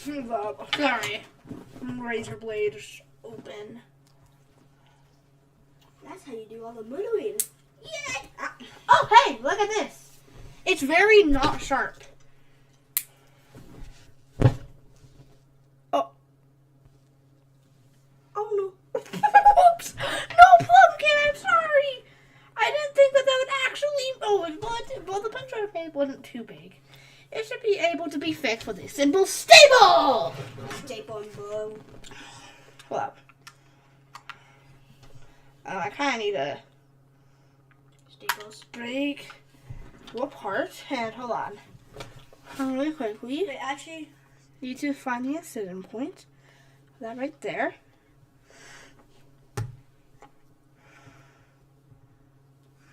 Sorry. Razor blade is open. That's how you do all the moodling. Yay! Oh, hey, look at this. It's very not sharp. Oh. Oh, no. Oops. No, Pumpkin, I'm sorry. I didn't think that would actually... Oh, well, the puncture tape wasn't too big. It should be able to be fixed with a simple staple. Staple and bow. Hold up. I kind of need a Staples. break apart. And hold on. Really quickly. Wait, actually, Need to find the incision point. That right there.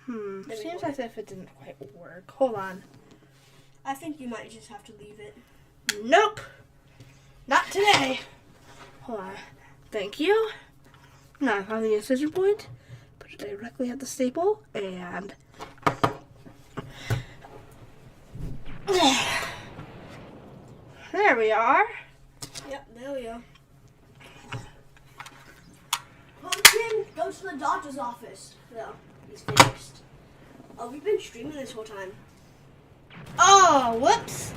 Seems as if it didn't quite work. Hold on. I think you might just have to leave it. Nope. Not today. Hold on. Thank you. Now I found the incision point. Put it directly at the staple. And... there we are. Yep, there we go. Pumpkin, go to the doctor's office. No, he's finished. Oh, we've been streaming this whole time. Oh, whoops.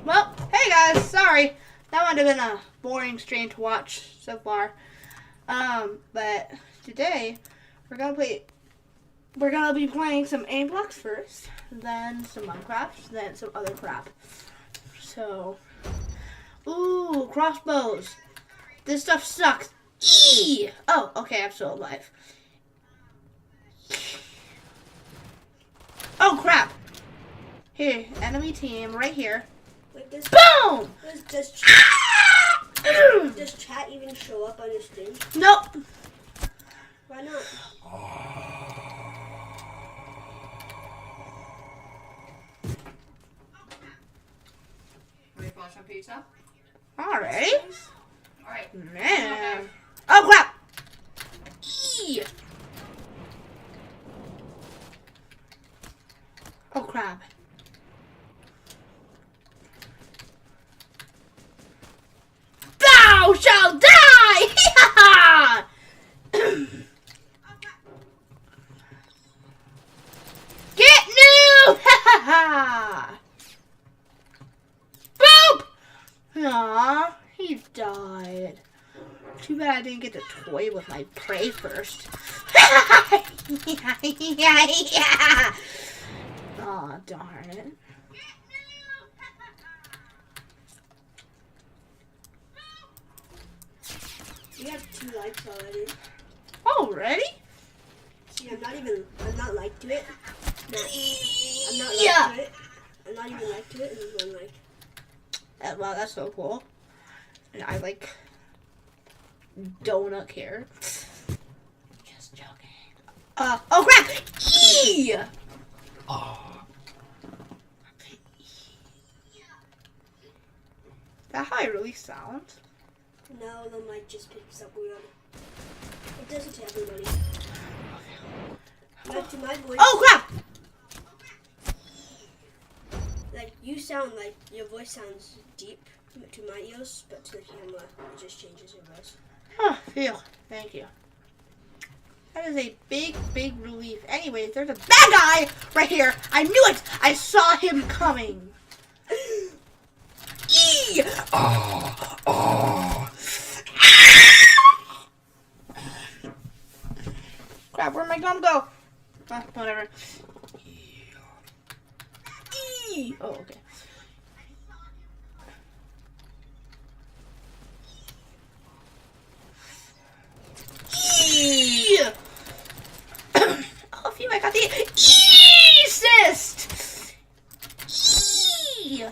Well, hey guys, sorry. That might have been a boring stream to watch so far. But today we're gonna be playing some aimblox first, then some Minecraft, then some other crap. So, ooh, crossbows. This stuff sucks. Eee! Oh, okay, I'm still alive. Oh crap! Here, enemy team, right here. Wait, does Boom! does chat even show up on your stream? Nope. Why not? Ready for some pizza? Alright. Alright. Man. Oh crap! Eee! Oh crap. Thou shalt die! Get new! Boop! Aw, he died. Too bad I didn't get to toy with my prey first. Aw, darn it. We have 2 likes already. Already? See, I'm not like to it. No, I'm not Yeah. like to it. I'm not even like to it, and there's 1 like. Wow, that's so cool. And I donut care. Just joking. Oh crap! Eee! Oh. Is that how I really sound? No, the mic just picks up weird. It does it to everybody. Like to my voice. Oh crap! Like you sound like your voice sounds deep to my ears, but to the camera it just changes your voice. Oh, phew. Thank you. That is a big, big relief. Anyways, there's a bad guy right here. I knew it. I saw him coming. Eee! Oh. Oh. Crap, where'd my gum go? Whatever. Eee! Oh, okay. Eee! Oh, phew, I got the assist! Eee!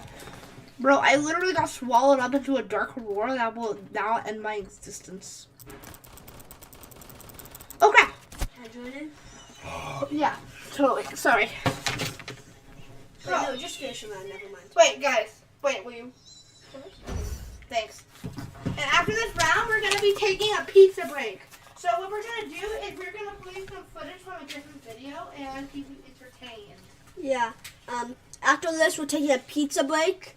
Bro, I literally got swallowed up into a dark roar that will now end my existence. Oh, crap! Can I join in? Yeah, totally. Sorry. Wait, no, just finish around, never mind. Wait, guys. Wait, will you? Thanks. And after this round, we're going to be taking a pizza break. So what we're going to do is we're going to play some footage from a different video and keep you entertained. Yeah. After this, we're taking a pizza break.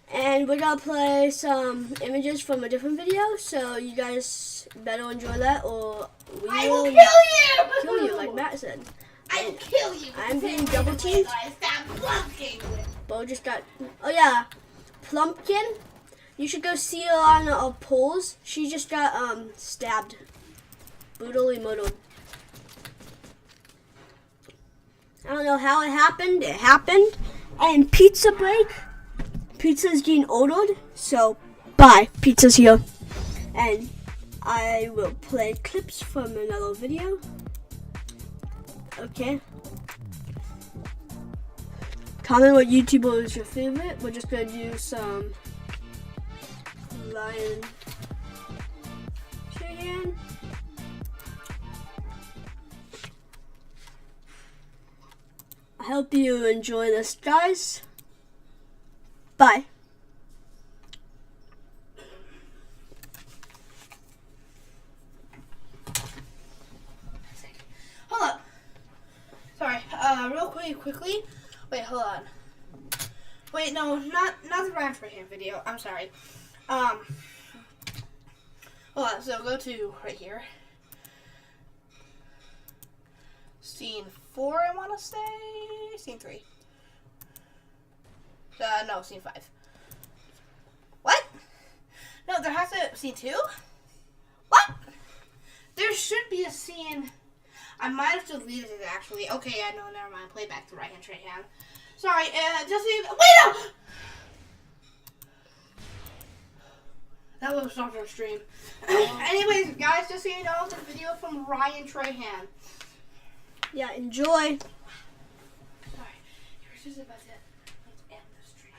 And we're gonna play some images from a different video, so you guys better enjoy that, or we I will will kill you! like Matt said. I will kill you! I'm being double teamed. Stop blocking! Bo just got. Oh yeah, Plumpkin. You should go see her on polls. She just got stabbed, brutally murdered. I don't know how it happened. It happened. And pizza break. Pizza's getting ordered, so bye. Pizza's here. And I will play clips from another video. Okay. Comment what YouTuber is your favorite. We're just gonna do some lion chicken. I hope you enjoy this, guys. Bye. Hold up. Sorry. Real quickly. Wait, hold on. Wait, no, not the ranch right hand video. I'm sorry. Hold on. So go to right here. Scene 4, I want to say. Scene 3. No, scene 5. What? No, there has to scene 2. What? There should be a scene. I might have deleted it actually. Okay, I know. Never mind. Play back to right hand. Sorry. Just wait. No. That was not our stream. Anyways, guys, just so you know, it's a video from Ryan Trahan. Yeah, enjoy. Sorry. Yours is about it. Let's end the stream.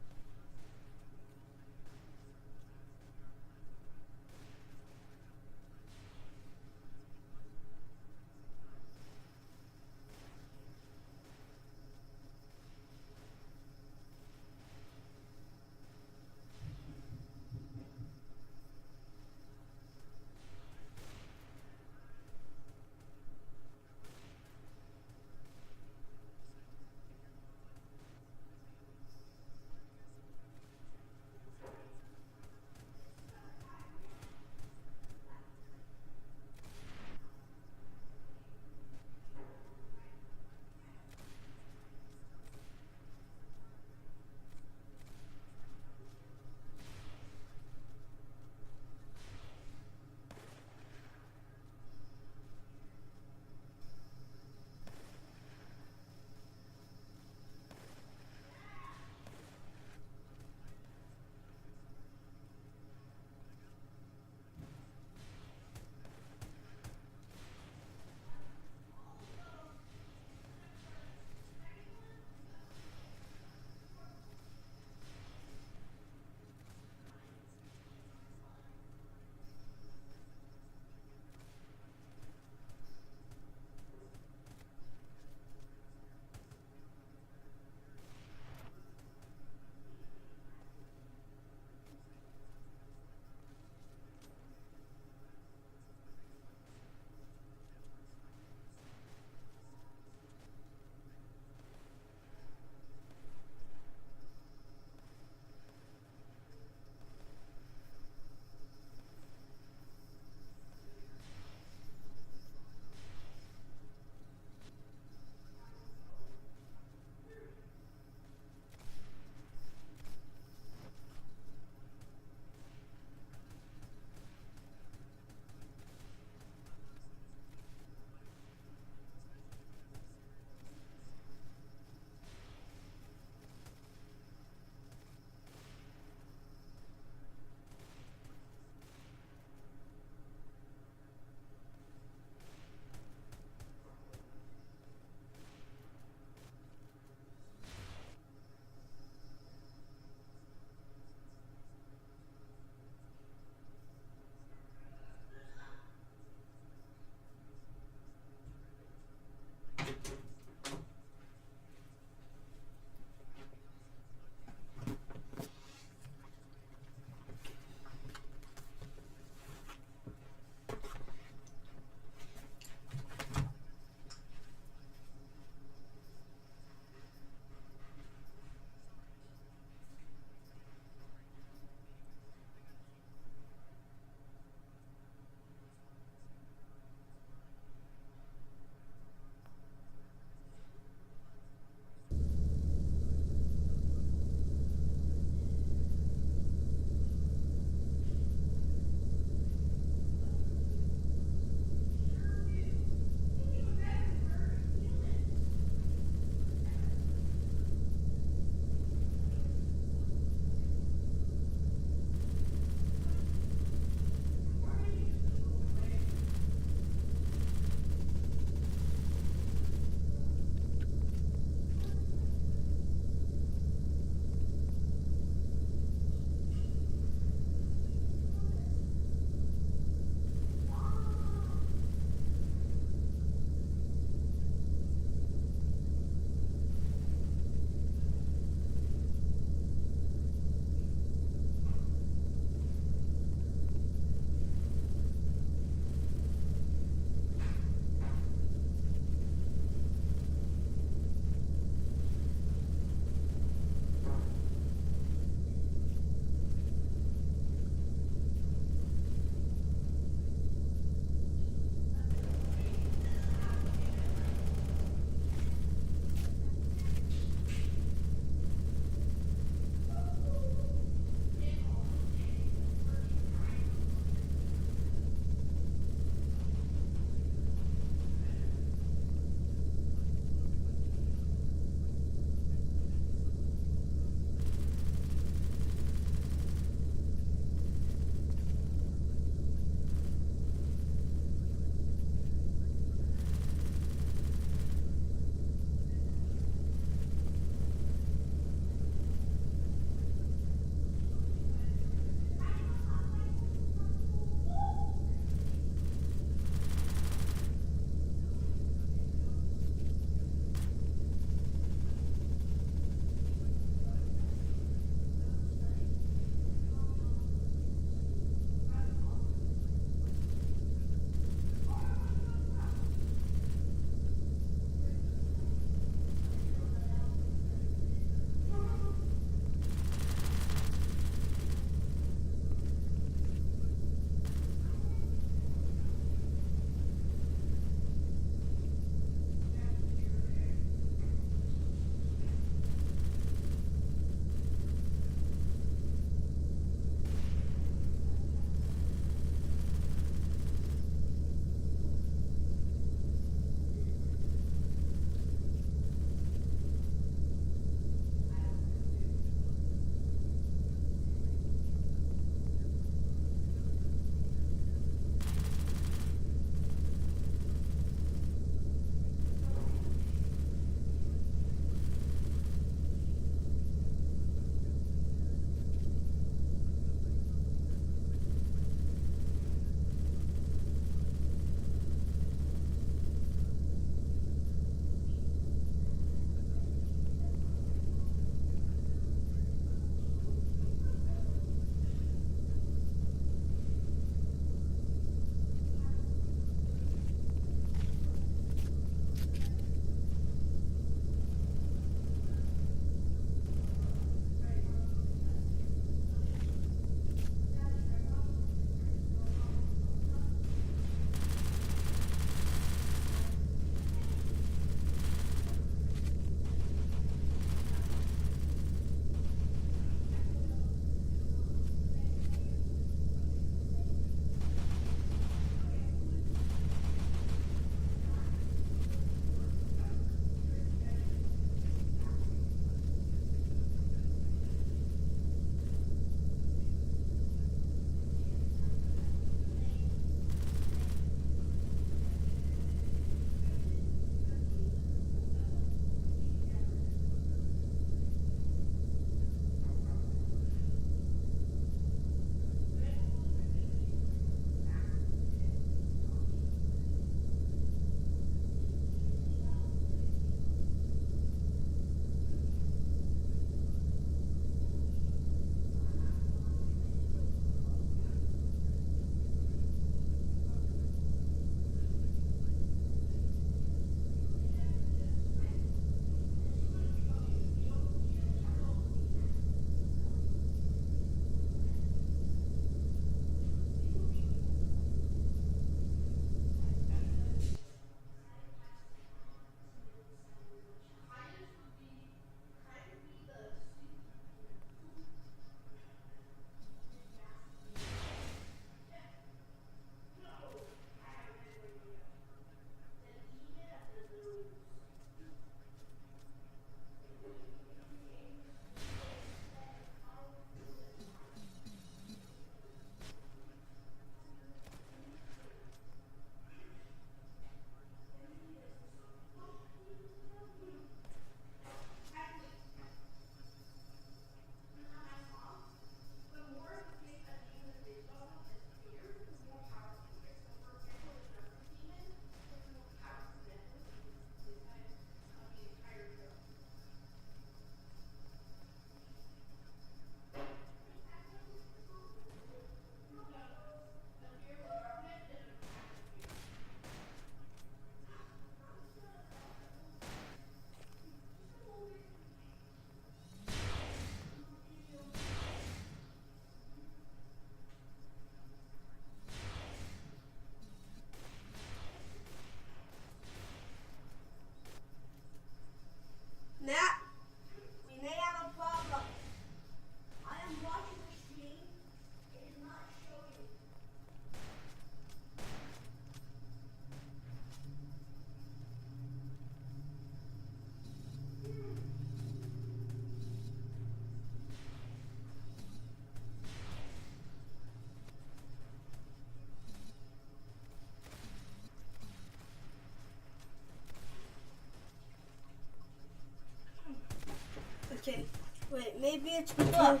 Okay. Wait, maybe it's because...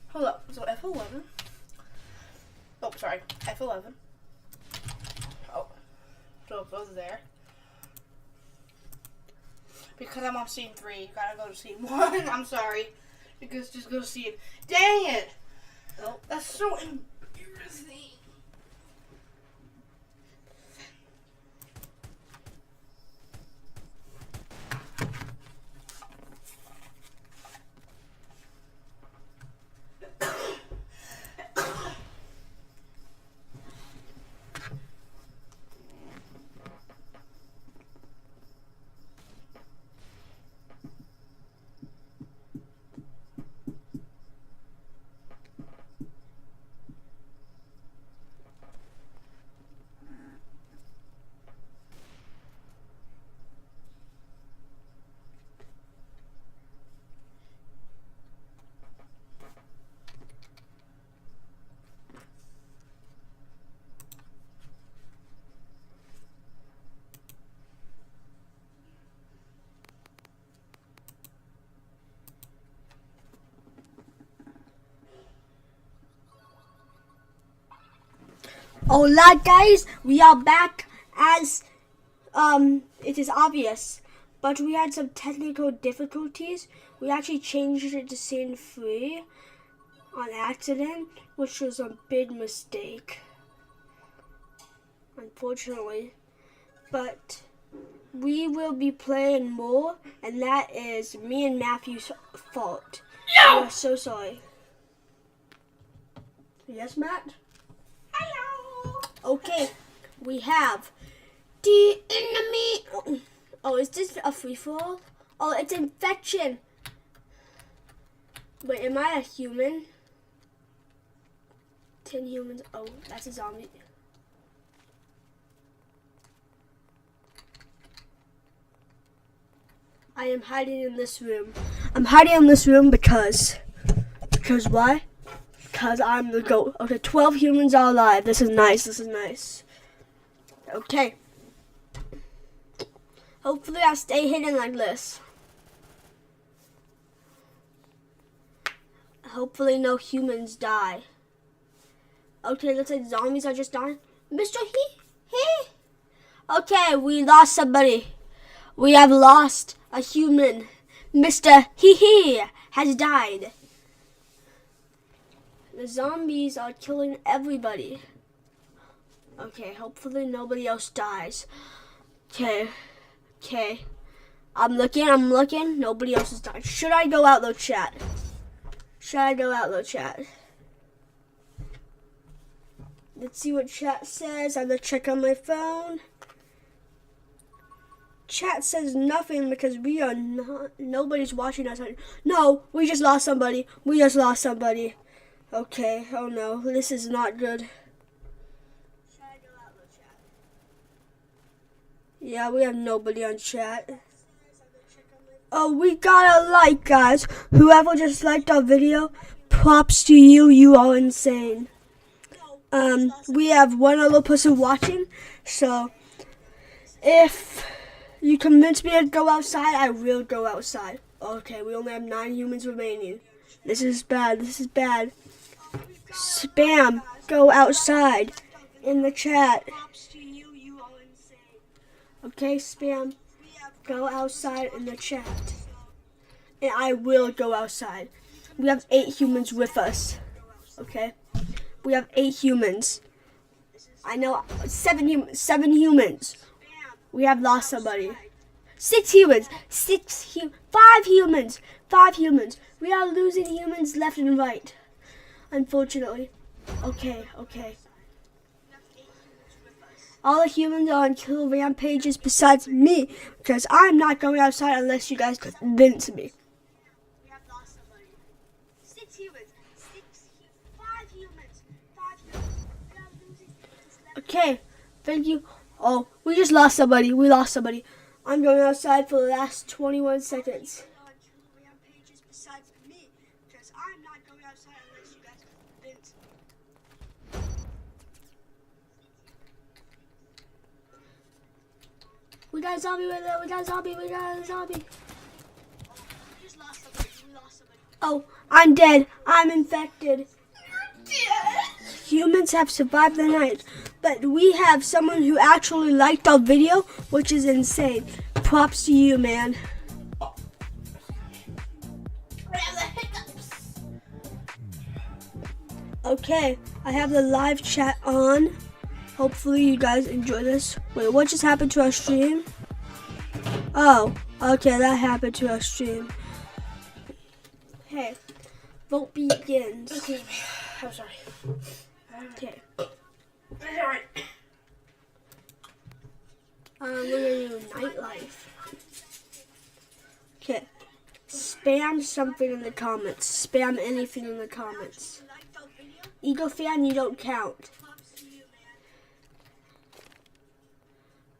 Hold up. So F11. Oh, sorry. F11. Oh. So it goes there. Because I'm on scene 3, you gotta go to scene 1. I'm sorry. Because just go to scene. Dang it! Oh. That's so embarrassing. Hola guys, we are back as it is obvious, but we had some technical difficulties. We actually changed it to scene 3 on accident, which was a big mistake, unfortunately. But we will be playing more, and that is me and Matthew's fault. No! We are so sorry. Yes, Matt? Hello! Okay, we have the enemy. Oh, is this a free-for-all? Oh, it's infection. Wait, am I a human? 10 humans. Oh, that's a zombie. I am hiding in this room. I'm hiding in this room because why? Because I'm the goat. Okay, 12 humans are alive. This is nice. This is nice. Okay. Hopefully I'll stay hidden like this. Hopefully no humans die. Okay, looks like zombies are just dying. Mr. He. Okay, we lost somebody. We have lost a human. Mr. He has died. The zombies are killing everybody. Okay, hopefully nobody else dies. Okay. I'm looking. Nobody else has died. Should I go out though, chat? Let's see what chat says. I'm gonna check on my phone. Chat says nothing because we are not. Nobody's watching us. No, we just lost somebody. Okay. Oh no, this is not good. Should I go out though, chat? Yeah, we have nobody on chat. Oh, we got a like, guys. Whoever just liked our video, props to you. You are insane. We have one other person watching, so if you convince me to go outside, I will go outside. Okay, we only have 9 humans remaining. This is bad. Spam, go outside in the chat. Okay, spam, go outside in the chat. And I will go outside. We have 8 humans with us. Okay? We have 8 humans. I know 7 humans. We have lost somebody. 6 humans. 5 humans. 5 humans. We are losing humans left and right. Unfortunately. Okay. All the humans are on kill rampages besides me, because I'm not going outside unless you guys convince me. We have lost somebody. 6 humans. 5 humans. 5 humans. We are losing humans left. Okay, thank you. Oh, we just lost somebody. I'm going outside for the last 21 seconds. We got a zombie right there. We got a zombie. We just lost somebody. Oh, I'm dead. I'm infected. Humans have survived the night, but we have someone who actually liked our video, which is insane. Props to you, man. I have the hiccups. Okay, I have the live chat on. Hopefully you guys enjoy this. Wait, what just happened to our stream? Oh, okay, that happened to our stream. Hey, vote begins. Excuse me. I'm sorry. Okay. Alright. We're gonna do nightlife. Okay. Spam something in the comments. Spam anything in the comments. Eagle fan, you don't count.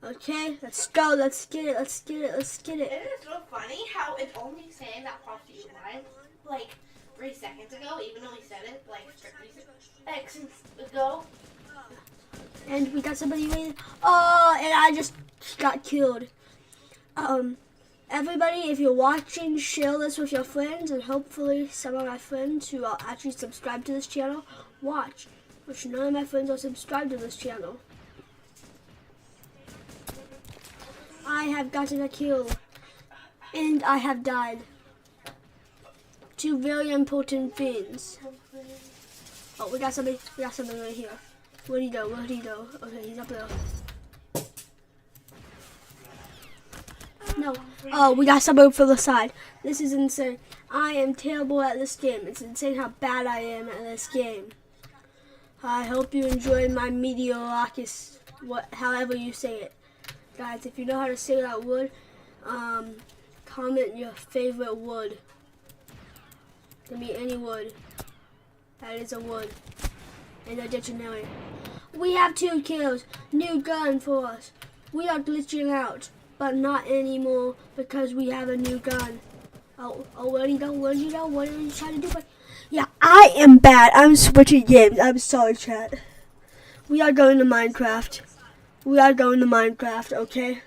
Okay, let's go. Let's get it. Let's get it. Let's get it. Isn't it so funny how it's only saying that props to you line like 3 seconds ago, even though we said it like 3 seconds ago? And we got somebody waiting. Oh, and I just got killed. Everybody, if you're watching, share this with your friends, and hopefully some of my friends who are actually subscribed to this channel watch. Which none of my friends are subscribed to this channel. I have gotten a kill, and I have died. 2 very important things. Oh, we got somebody right here. Where'd he go? Where'd he go? Okay, he's up there. No. Oh, we got somebody for the side. This is insane. I am terrible at this game. It's insane how bad I am at this game. I hope you enjoy my meteorocus, however you say it. Guys, if you know how to say that word, comment your favorite word. It can be any word. That is a word in the dictionary. We have 2 kills. New gun for us. We are glitching out, but not anymore because we have a new gun. Oh, where'd he go? Where'd you go? What are you trying to do? Yeah, I am bad. I'm switching games. I'm sorry, chat. We are going to Minecraft. We are going to Minecraft, okay?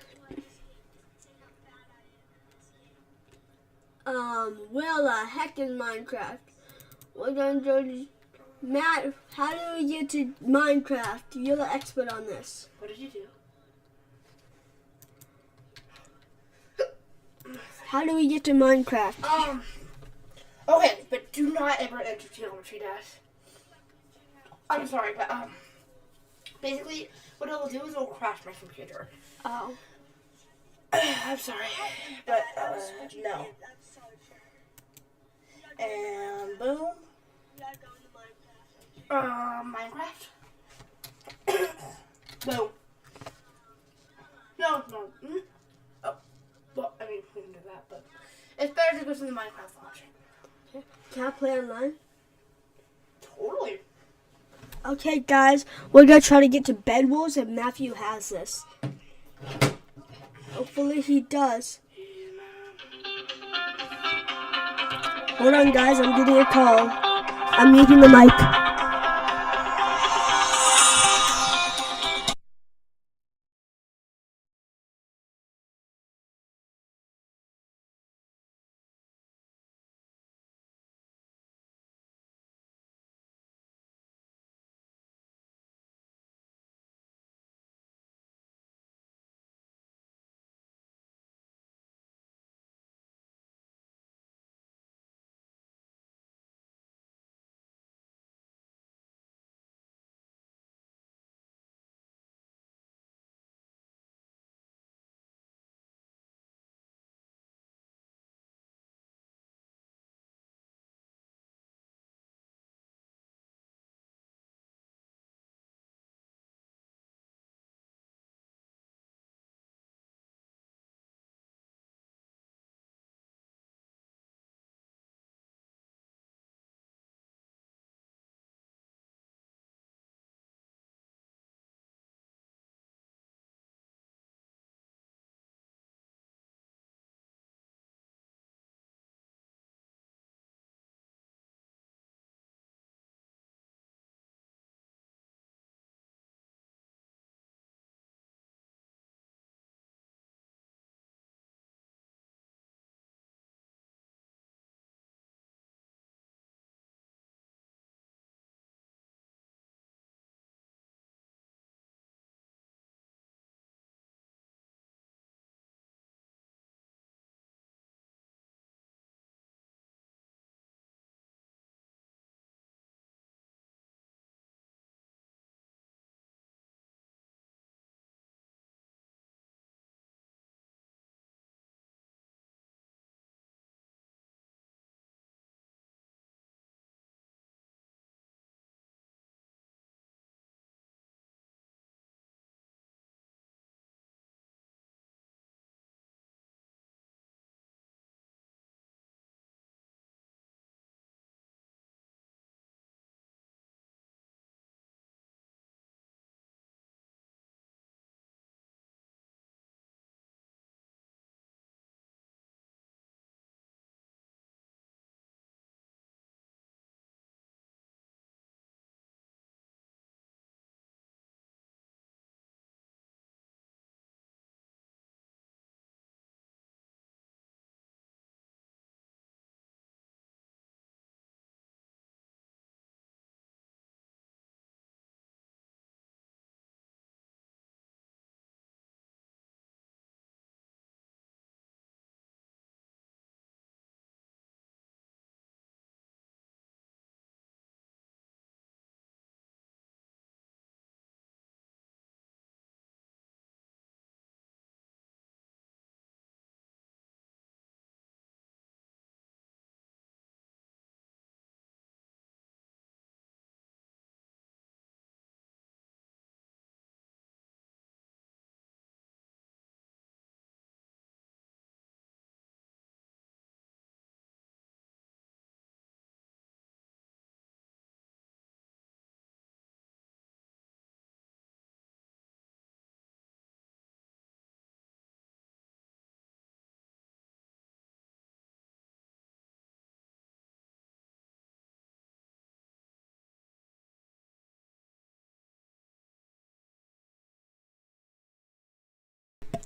Where the heck is Minecraft? We're going to go. Matt, how do we get to Minecraft? You're the expert on this. What did you do? How do we get to Minecraft? Okay, but do not ever enter geometry dash. I'm sorry, but basically what it'll do is it'll crash my computer. Oh. I'm sorry, but no. And boom. Minecraft. Boom. No. Oh, well, I mean, we can do that, but it's better to go to the Minecraft launcher. Okay. Can I play online? Totally. Okay, guys, we're gonna try to get to Bed Wars, and Matthew has this. Hopefully he does. Hold on, guys, I'm getting a call. I'm muting the mic.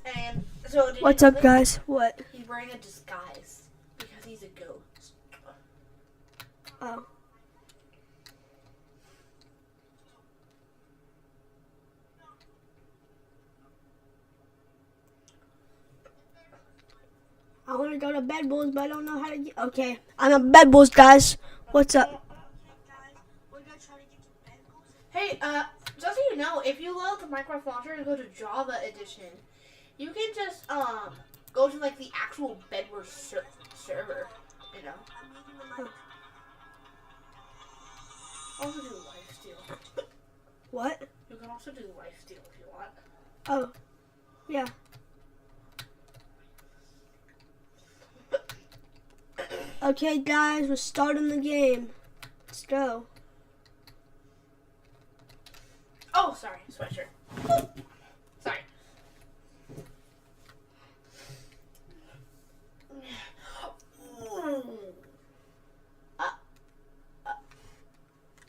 And so did What's you up, know that guys? What? he's wearing a disguise because he's a ghost. Oh. I want to go to bed, bulls, but I don't know how to get. Okay, I'm at bed, bulls, guys. What's up? Hey, just so you know, if you load the Minecraft launcher and go to Java edition, you can just go to like the actual Bedwars server, you know. Also do lifesteal. What? You can also do lifesteal if you want. Oh, yeah. Okay, guys, we're starting the game. Let's go. Oh, sorry, sweatshirt. Sorry.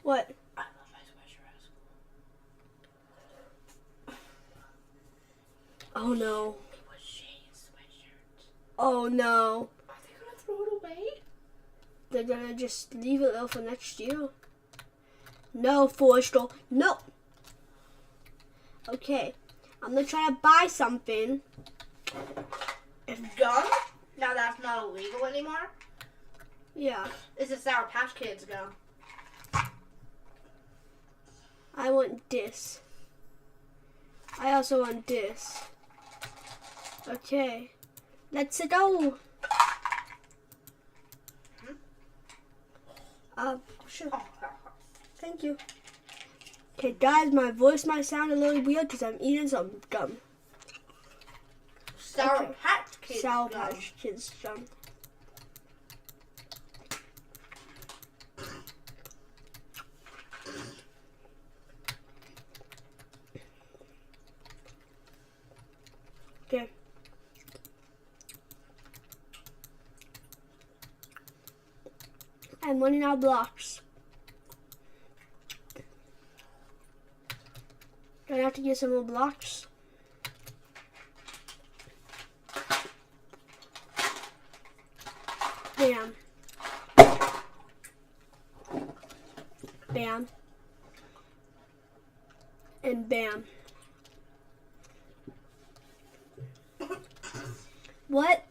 What? I love my sweatshirt. Oh no. It was Shane's sweatshirt. Oh no. Are they gonna throw it away? They're gonna just leave it there for next year. No, Forrester. No. Okay. I'm gonna try to buy something. It's gum? Now that's not illegal anymore? Yeah. It's a Sour Patch Kids gum. I want this. I also want this. Okay. Let's go. Sure. Oh, Thank you. Okay, guys, my voice might sound a little weird because I'm eating some gum. Sour Okay. Patch Kids Sour gum. Patch Kids gum. Okay. I'm running out of blocks. Do I have to get some more blocks? Bam. Bam. And bam. What?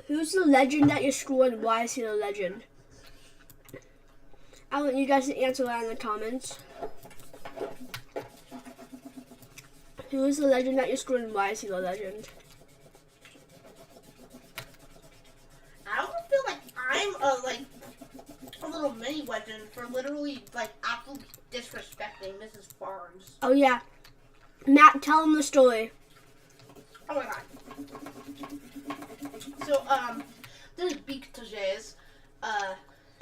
Who's the legend that you're screwing? Why is he the legend? I want you guys to answer that in the comments. Who is the legend that you're screwing? Why is he the legend? I don't feel like I'm a little mini legend for literally absolutely disrespecting Mrs. Barnes. Oh yeah. Matt, tell him the story. Oh my god. So, this Beak Tages,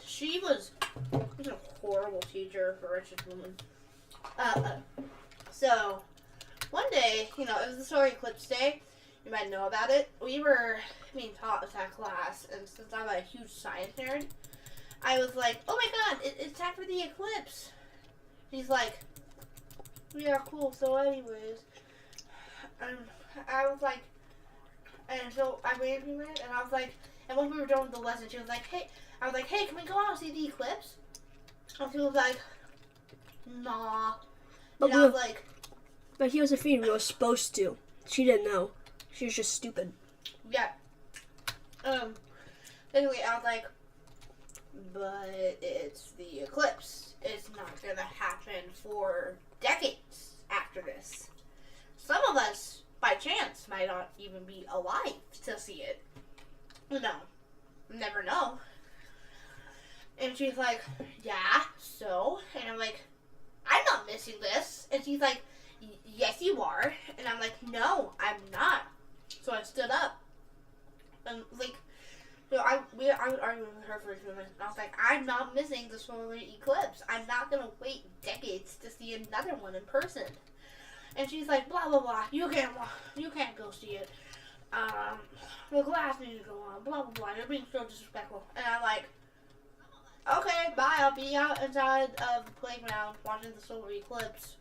she was a horrible teacher for a rich woman. So, one day, you know, it was the solar eclipse day. You might know about it. We were being taught with that class, and since I'm a huge science nerd, I was like, oh my god, it's time for the eclipse. He's like, yeah, cool, so anyways. I was like, and so I waited a minute, and I was like, and when we were done with the lesson, she was like, hey, I was like, hey, can we go out and see the eclipse? And she was like, nah. But, And I was like, but here's the thing, we were supposed to. She didn't know. She was just stupid. yeah. Anyway, I was like, but it's the eclipse. It's not gonna happen for decades after this. Some of us, by chance, might not even be alive to see it. No. Never know. And she's like, yeah, so? And I'm like, I'm not missing this. And she's like, yes, you are. And I'm like, no, I'm not. So I stood up. And like, so I was arguing with her for a few minutes. And I was like, I'm not missing the solar eclipse. I'm not going to wait decades to see another one in person. And she's like, blah, blah, blah. You can't go see it. The class needs to go on. Blah, blah, blah. You're being so disrespectful. And I'm like, okay, bye. I'll be out inside of the playground watching the solar eclipse.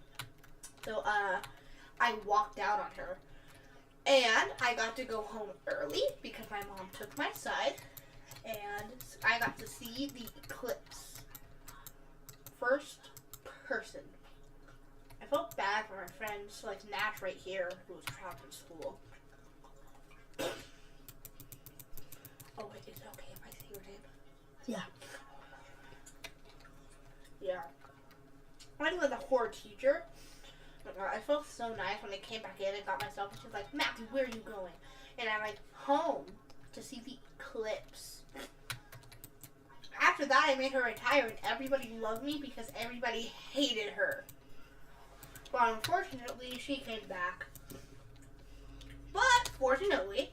So, I walked out on her. And I got to go home early because my mom took my side. And I got to see the eclipse. First person. I felt bad for my friends, like Nash right here, who was trapped in school. Oh wait, is it okay if I say your name? Yeah. Yeah. I was a horror teacher. I felt so nice when I came back in and got myself, and she was like, Matthew, where are you going? And I'm like, home to see the eclipse. After that, I made her retire, and everybody loved me because everybody hated her. But unfortunately, she came back. But fortunately,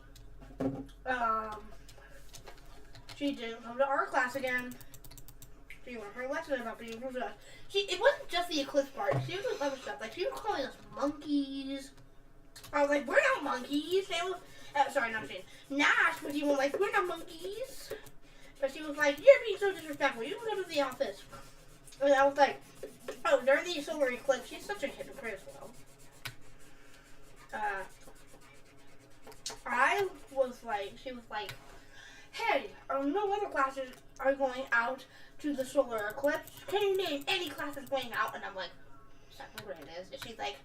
she didn't come to art class again. She learned her lesson about being possessed. It wasn't just the eclipse part. She was doing other stuff. Like, she was calling us monkeys. I was like, we're not monkeys. Sorry, not Shane. Nash was even like, we're not monkeys. But she was like, you're being so disrespectful. You can go to the office. And I was like, oh, during the solar eclipse, she's such a hypocrite as well. She was like, hey, no other classes are going out to the solar eclipse. Can you name any classes going out? And I'm like, second grade is. And she's like,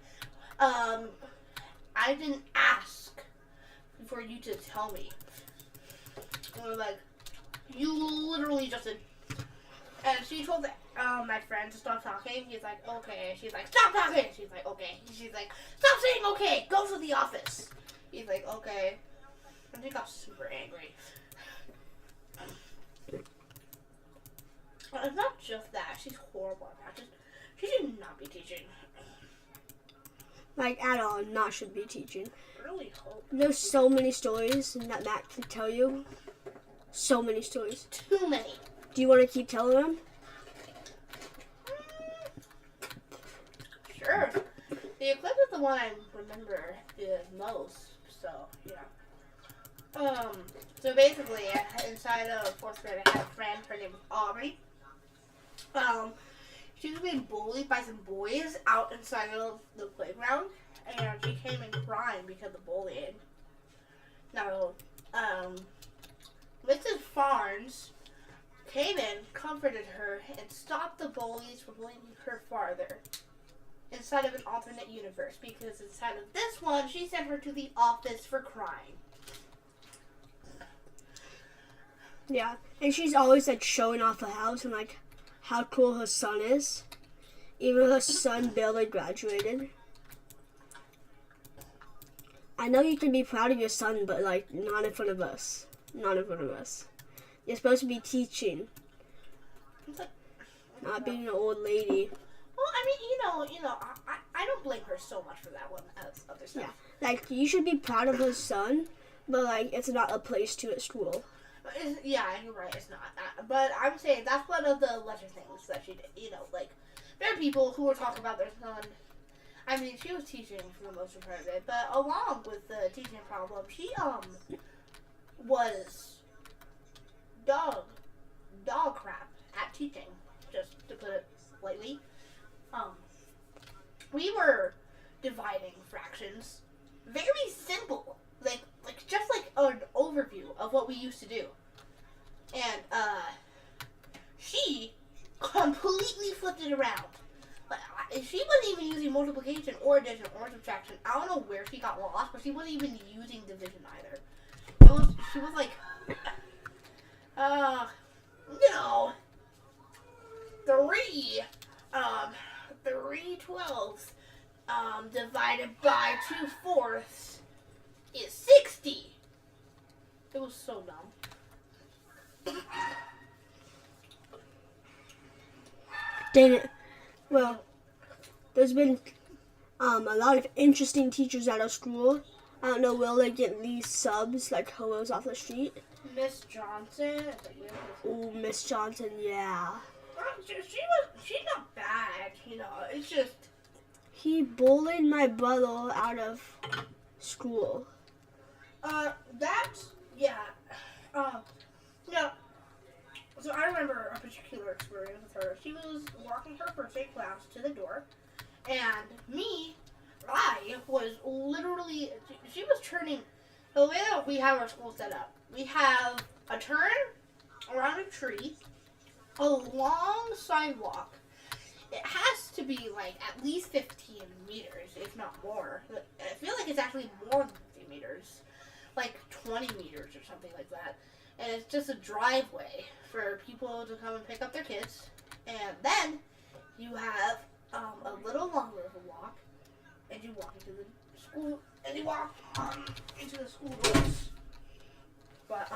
I didn't ask for you to tell me. And we're like, you literally just did. And she told my friend to stop talking. He's like, okay. She's like, stop talking. She's like, okay. She's like, stop saying okay. Go to the office. He's like, okay. And she got super angry. It's not just that. She's horrible at that. She should not be teaching. Like, at all, not should be teaching. I really hope. There's so many stories that Matt can tell you. So many stories. Too many. Do you want to keep telling them? Sure. The eclipse is the one I remember the most. So, yeah. So basically, inside of fourth grade, I had a friend. Her name was Aubrey. She was being bullied by some boys out inside of the playground, and she came in crying because of bullying. Now, Mrs. Farnes came in, comforted her, and stopped the bullies from bullying her farther inside of an alternate universe, because inside of this one, she sent her to the office for crying. Yeah, and she's always like showing off the house and like how cool her son is. Even her son barely graduated. I know you can be proud of your son, but like not in front of us. Not in front of us. You're supposed to be teaching, not being an old lady. Well, I mean, you know, I don't blame her so much for that one as other stuff. Yeah, like you should be proud of her son, but like it's not a place to at school. Yeah, you're right. It's not. But I'm saying that's one of the lesser things that she did. You know, like there are people who were talking about their son. I mean, she was teaching for the most part of it, but along with the teaching problem, she was dog crap at teaching. Just to put it lightly. We were dividing fractions. Very simple. Like just like an overview of what we used to do. And she completely flipped it around. But she wasn't even using multiplication or addition or subtraction. I don't know where she got lost, but she wasn't even using division either. She was like, 3/12 divided by 2/4 is 60. It was so dumb. Dang it. Well, there's been a lot of interesting teachers at our school. I don't know, will they get these subs like hoes off the street? Miss Johnson. Ooh, Miss Johnson, yeah. She's not bad, you know. It's just he bullied my brother out of school. So I remember a particular experience with her. She was walking her first day class to the door, and me, I was literally, she was turning, the way that we have our school set up, we have a turn around a tree, a long sidewalk. It has to be like at least 15 meters, if not more. I feel like it's actually more than 50 meters, like 20 meters or something like that. And it's just a driveway for people to come and pick up their kids. And then you have a little longer of a walk, and you walk into the school, and you walk into the school doors. But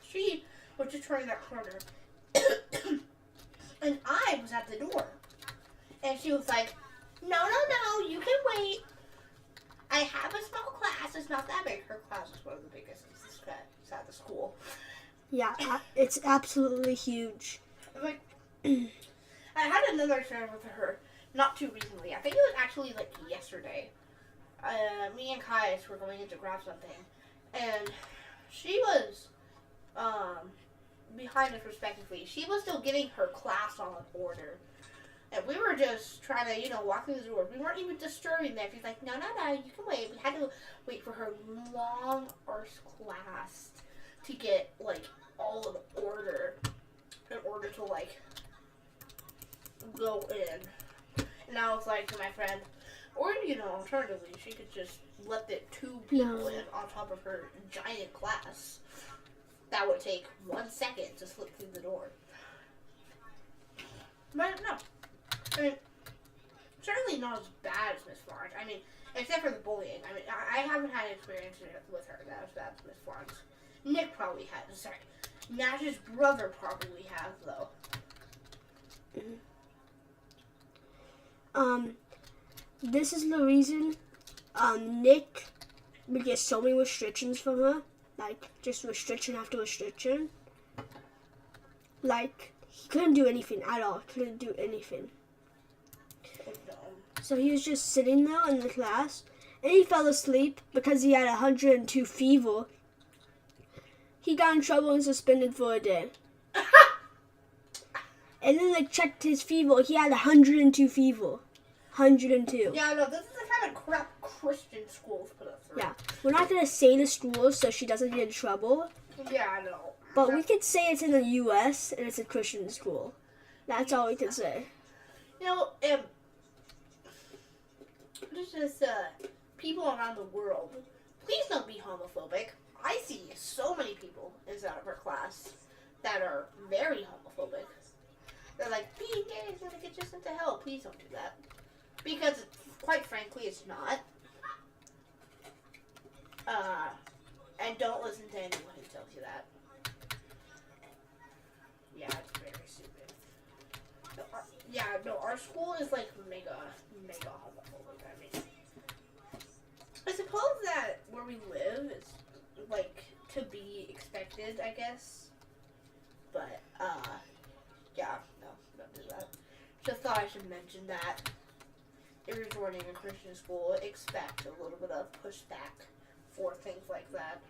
she was just turning that corner, and I was at the door, and she was like, "No, you can wait. I have a small class. It's not that big. Her class is one of the biggest at the school." Yeah, it's absolutely huge. Like, I had another experience with her not too recently. I think it was actually like yesterday. Me and Kais were going in to grab something, and she was behind us respectively. She was still getting her class on order. And we were just trying to, walk through the door. We weren't even disturbing them. She's like, no, you can wait. We had to wait for her long arse class to get, like, all of the order in order to, like, go in. And I was like to my friend, or, alternatively, she could just let the two people in on top of her giant class. That would take 1 second to slip through the door. But no. I mean, certainly not as bad as Miss Florence. I mean, except for the bullying. I mean, I haven't had experience with her that was bad as Miss Florence. Nick probably has. Sorry. Nash's brother probably has, though. This is the reason, Nick would get so many restrictions from her. Like, just restriction after restriction. Like, he couldn't do anything at all. Couldn't do anything. So he was just sitting there in the class, and he fell asleep because he had 102 fever. He got in trouble and suspended for a day. And then they checked his fever. He had 102 fever. 102. Yeah, no, this is the kind of crap Christian schools put us through. Yeah, we're not going to say the school so she doesn't get in trouble. Yeah, I know. But we could say it's in the U.S. and it's a Christian school. That's all we can say. Just people around the world, please don't be homophobic. I see so many people inside of our class that are very homophobic. They're like, being gay is going to get you sent to hell. Please don't do that. Because, quite frankly, it's not. And don't listen to anyone who tells you that. Yeah, it's very stupid. Our school is like mega homophobic. I mean, I suppose that where we live is like to be expected, I guess. But don't do that. Just thought I should mention that if you're joining a Christian school, expect a little bit of pushback for things like that.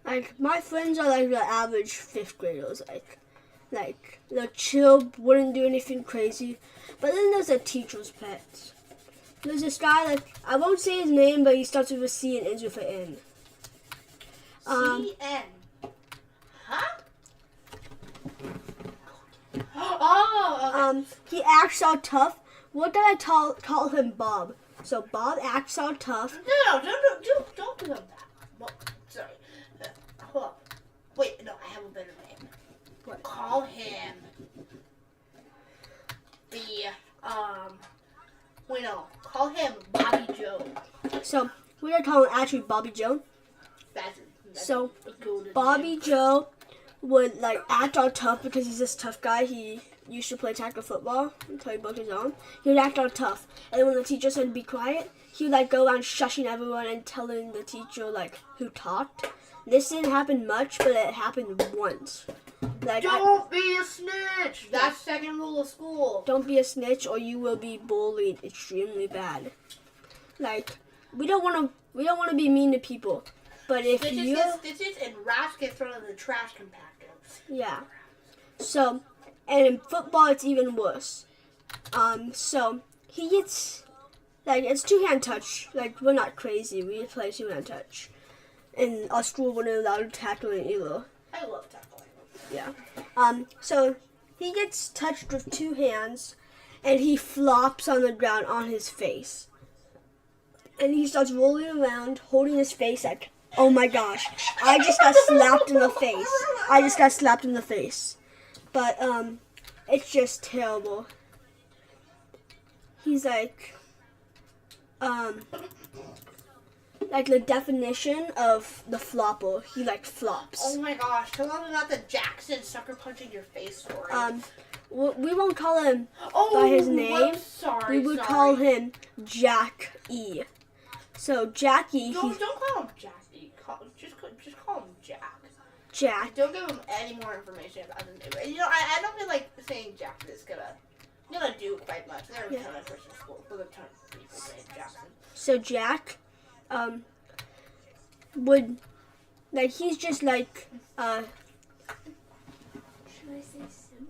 Like, my friends are like the average 5th graders. Like, they're chill, wouldn't do anything crazy. But then there's a teacher's pet. There's this guy, like, I won't say his name, but he starts with a C and ends with an N. C-N. Huh? Oh, okay. He acts all tough. What did I call him? Bob. So Bob acts all tough. No, don't do him that. Well, sorry. Hold up. Wait, no, I have a better name. What? Call him call him Bobby Joe. So we're gonna call him actually Bobby Joe. That's So a good Bobby name. Joe would like act all tough because he's this tough guy. He used to play tackle football until he broke his arm. He would act all tough, and then when the teacher said be quiet, he would like go around shushing everyone and telling the teacher like who talked. This didn't happen much, but it happened once. Like, Don't be a snitch. That's second rule of school. don't be a snitch, or you will be bullied extremely bad. Like, we don't want to be mean to people, but if Stitches you, get stitches and rats get thrown in the trash compactor. yeah. So, and in football it's even worse. So he gets Like, it's two-hand touch. Like, we're not crazy. We play two-hand touch. And our school wouldn't allow tackling either. I love tackling. Yeah. So he gets touched with two hands, and he flops on the ground on his face. And he starts rolling around, holding his face like, oh my gosh, I just got slapped in the face. I just got slapped in the face. But, it's just terrible. He's like the definition of the flopper. He like flops. Oh my gosh, tell them about the Jackson sucker punching your face story. We won't call him by his name. Sorry, we would call him Jack E. So Jackie, don't call him Jackie. Just call him Jack. Jack. Don't give him any more information about his name. You know, I don't feel like saying Jack is gonna do quite much. There are a ton of Christian schools with a ton of people saying Jackson. So Jack, would like he's just like should I say sim?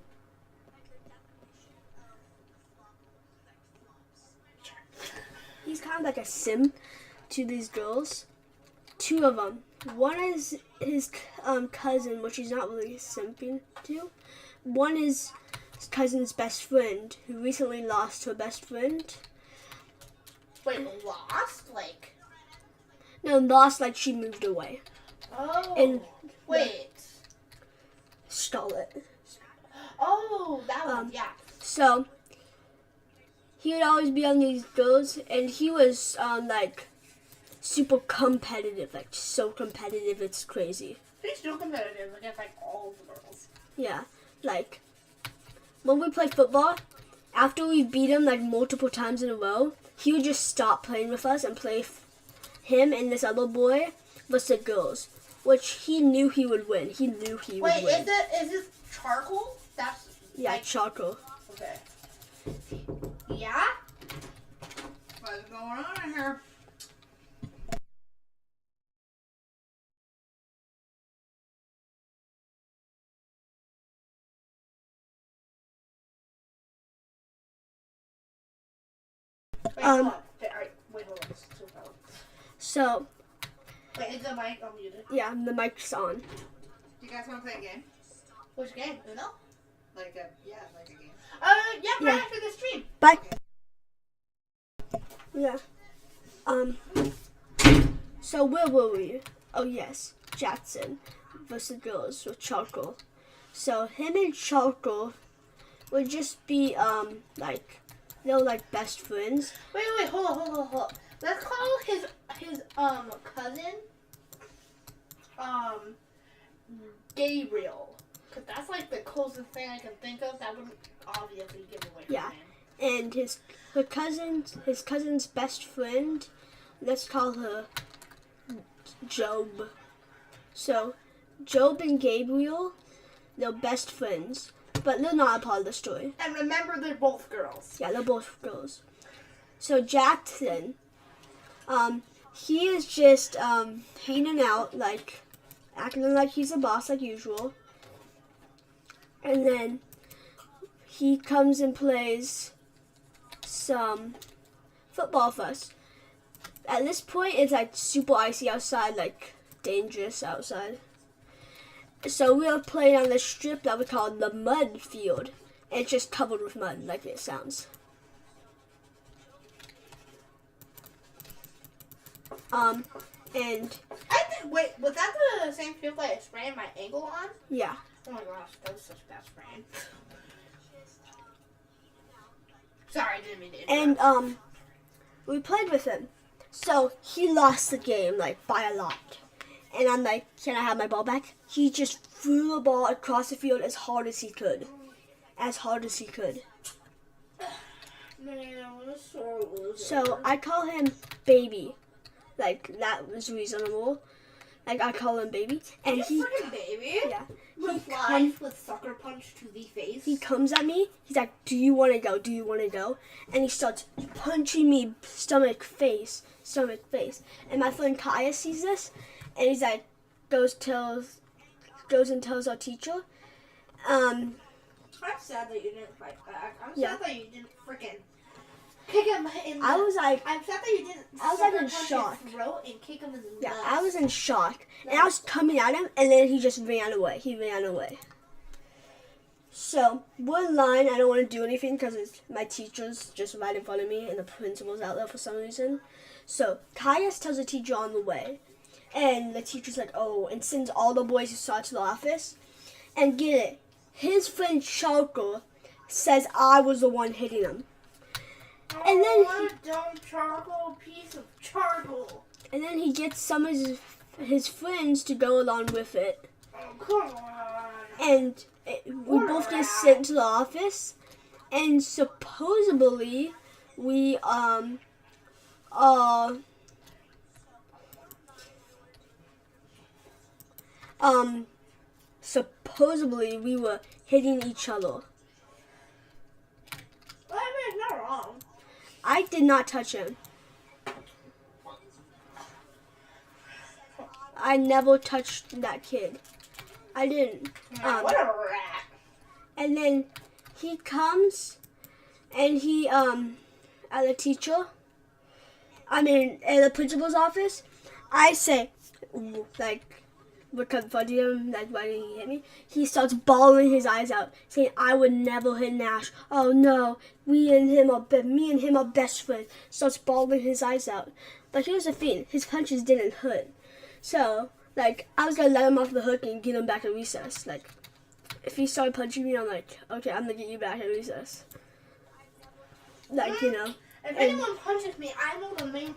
He's kind of like a sim to these girls. Two of them. One is his cousin, which he's not really simping to. One is his cousin's best friend, who recently lost her best friend. Wait, lost? Like? No, lost like she moved away. Oh. And wait. Stole it. Oh, that one, yeah. So he would always be on these girls, and he was like super competitive, like so competitive, it's crazy. He's still competitive against like all the girls. Yeah, like when we play football, after we beat him like multiple times in a row, he would just stop playing with us and play him and this other boy versus girls, which he knew he would win. He knew he would win. Wait, is this charcoal? That's like, charcoal. Okay. Yeah? What's going on here? Wait, hold on. Alright, wait, hold on. So Wait, is the mic unmuted? yeah, the mic's on. You guys want to play a game? Which game? Uno? Like a game. Yeah, right Yeah. after the stream. Bye. Yeah. So where were we? Oh yes, Jackson versus girls with charcoal. So him and charcoal would just be like they're like best friends. Wait, hold on. Let's call his cousin Gabriel. Cause that's like the closest thing I can think of that would obviously give away Yeah. her name. And his cousin's best friend, let's call her Job. So Job and Gabriel, they're best friends, but they're not a part of the story. And remember, they're both girls. Yeah, they're both girls. So Jackson, he is just hanging out, like acting like he's a boss like usual. And then he comes and plays some football for us. At this point, it's like super icy outside, like dangerous outside. So we are playing on this strip that we call the mud field. And it's just covered with mud, like it sounds. And Wait, was that the same field I sprayed my ankle on? yeah. Oh my gosh, that was such a bad spraying. Sorry, I didn't mean to interrupt. And we played with him. So he lost the game like by a lot. And I'm like, can I have my ball back? He just threw the ball across the field as hard as he could. As hard as he could. Man, I'm so loser. So I call him Baby. Like that was reasonable. Like I call him Baby. And you he freaking baby. yeah. Replies with sucker punch to the face. He comes at me. He's like, do you want to go? Do you want to go? And he starts punching me stomach, face. And my friend Kaya sees this. And he's like, goes and tells our teacher. I'm sad that you didn't fight back. I'm Yeah. sad that you didn't freaking kick him in the... I was like, I'm sad that you didn't I was like sucker in punch shock. his throat and kick him in the yeah, nuts. I was in shock. And I was coming at him, and then he just ran away. He ran away. So, we're in line. I don't want to do anything because my teacher's just right in front of me, and the principal's out there for some reason. So, Caius tells the teacher on the way. And the teacher's like, oh, and sends all the boys who saw it to the office. And get it, his friend Charcoal says I was the one hitting him. And then what a dumb charcoal piece of charcoal. And then he gets some of his friends to go along with it. Oh, come on. And we both get sent to the office. And supposedly, we, supposedly we were hitting each other. Well, I mean, it's not wrong. I did not touch him. I never touched that kid. I didn't. What a rat. And then he comes and he, at the teacher, at the principal's office, I say, like, we're confronting him, like, why did he hit me? He starts bawling his eyes out, saying, I would never hit Nash. Oh no, me and him are best friends. Starts bawling his eyes out. But here's the thing, his punches didn't hurt. So, like, I was gonna let him off the hook and get him back at recess. Like, if he started punching me, I'm like, okay, I'm gonna get you back at recess. Like, you know. If anyone punches me, I know the main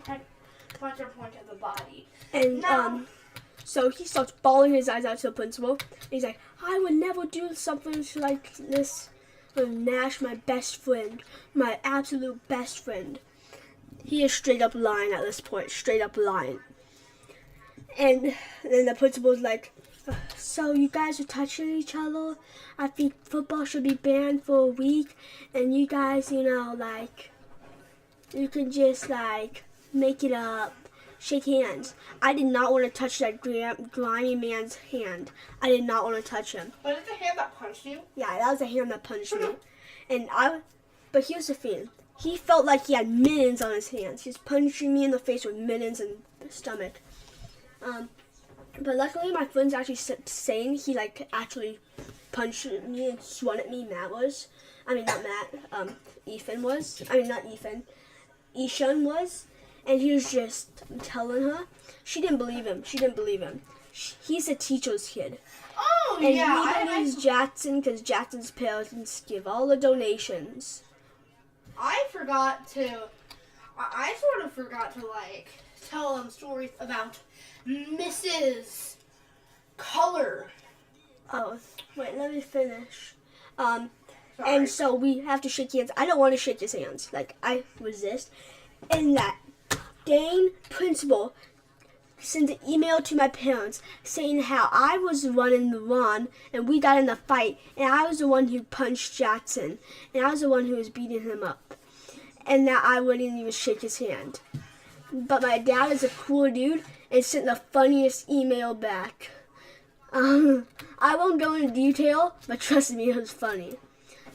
puncher point of the body. And, No. So he starts bawling his eyes out to the principal. He's like, I would never do something like this with Nash, my best friend. My absolute best friend. He is straight up lying at this point. Straight up lying. And then the principal's like, so you guys are touching each other? I think football should be banned for a week. And you guys, you know, like, you can just, like, make it up. Shake hands. I did not want to touch that grimy man's hand. I did not want to touch him. Was it the hand that punched you? Yeah, that was the hand that punched me. But here's the thing. He felt like he had mittens on his hands. He was punching me in the face with mittens and stomach. But luckily my friend's actually saying he like actually punched me and swung at me. Matt was. I mean not Matt. Ethan was. I mean not Ethan. Ishan was. And he was just telling her. She didn't believe him. He's a teacher's kid. Oh, And yeah. he believes Jackson because Jackson's parents give all the donations. I sort of forgot to, like, tell them stories about Mrs. Color. Oh, wait, let me finish. Sorry. And so we have to shake hands. I don't want to shake his hands. Like, I resist. And that dang principal sends an email to my parents saying how I was running the run and we got in a fight and I was the one who punched Jackson and I was the one who was beating him up and that I wouldn't even shake his hand. But my dad is a cool dude and sent the funniest email back. I won't go into detail, but trust me, it was funny.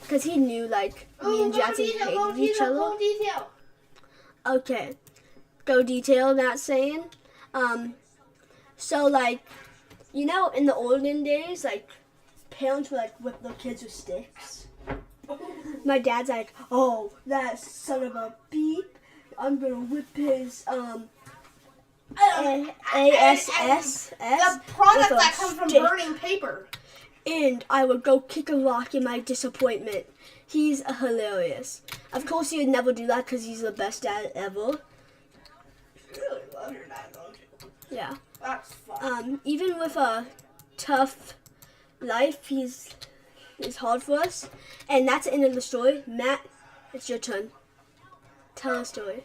Because he knew, like, me and Jackson hated each other. Go detail. Okay. Go detail, that saying. So, like, you know, in the olden days, like, parents would, like, whip their kids with sticks. My dad's like, oh, that son of a beep. I'm gonna whip his, ASSS. The product with a that comes from stick. burning paper. And I would go kick a rock in my disappointment. He's hilarious. Of course, he would never do that because he's the best dad ever. You really love your dad, don't you? Yeah. That's fun. Even with a tough life, he's hard for us. And that's the end of the story. Matt, it's your turn. Tell a story.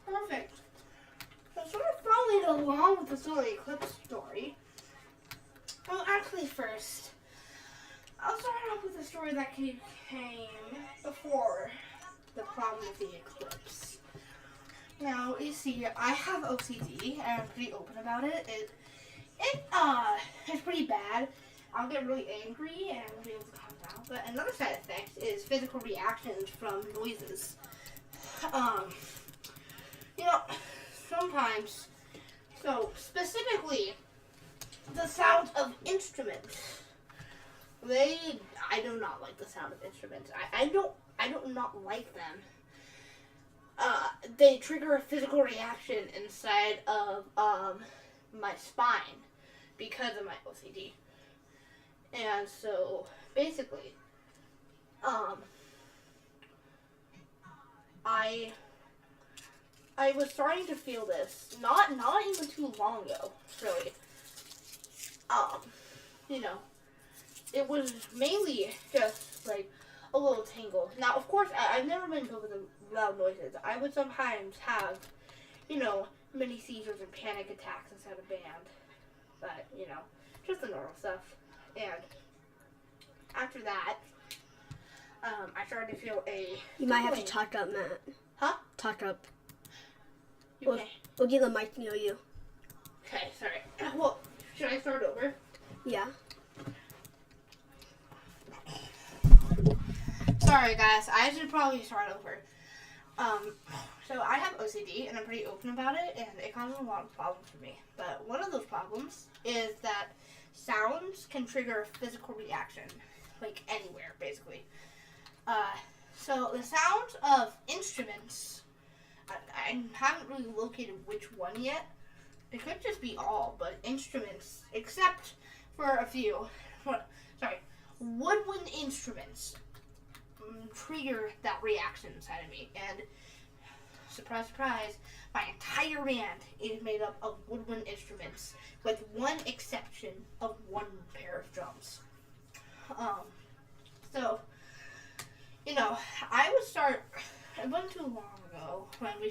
Perfect. So sort of following along with the solar eclipse story. Well, actually, first, I'll start off with a story that came before the problem with the eclipse. Now, you see, I have OCD, and I'm pretty open about it. It's pretty bad. I'll get really angry and be able to calm down. But another side effect is physical reactions from noises. um, you know, sometimes, so specifically, the sound of instruments. I do not like the sound of instruments. I don't not like them. They trigger a physical reaction inside of my spine because of my OCD. And so basically, I was starting to feel this not even too long ago, really. You know, it was mainly just like a little tingle. Now, of course, I've never been good with the loud noises. I would sometimes have, you know, mini seizures and panic attacks inside a band. But, you know, just the normal stuff. And after that, I started to feel a... You might have to talk up, Matt. Huh? Talk up. Okay. We'll get the mic near you. Okay, sorry. Well, should I start over? Yeah. Sorry, guys. I should probably start over. So I have OCD, and I'm pretty open about it, and it causes a lot of problems for me. But one of those problems is that sounds can trigger a physical reaction, like anywhere, basically. So the sounds of instruments, I haven't really located which one yet. It could just be all, but instruments, except for a few. Woodwind instruments trigger that reaction inside of me. And surprise, surprise, my entire band is made up of woodwind instruments, with one exception of one pair of drums. So, you know, it wasn't too long ago when I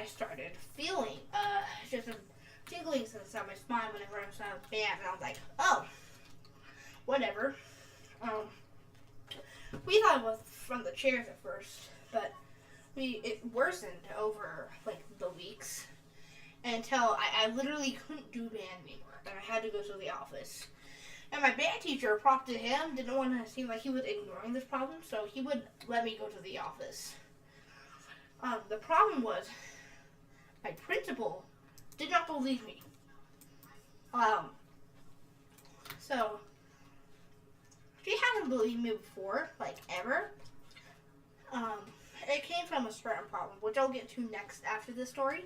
started feeling just some tingling inside my spine whenever I was on a band, and I was like, oh, whatever. We thought it was from the chairs at first, but it worsened over like the weeks until I literally couldn't do band anymore, and I had to go to the office. And my band teacher, prop to him, didn't want to seem like he was ignoring this problem, so he would let me go to the office. The problem was my principal did not believe me. So she hasn't believed me before, like ever. It came from a certain problem, which I'll get to next after this story.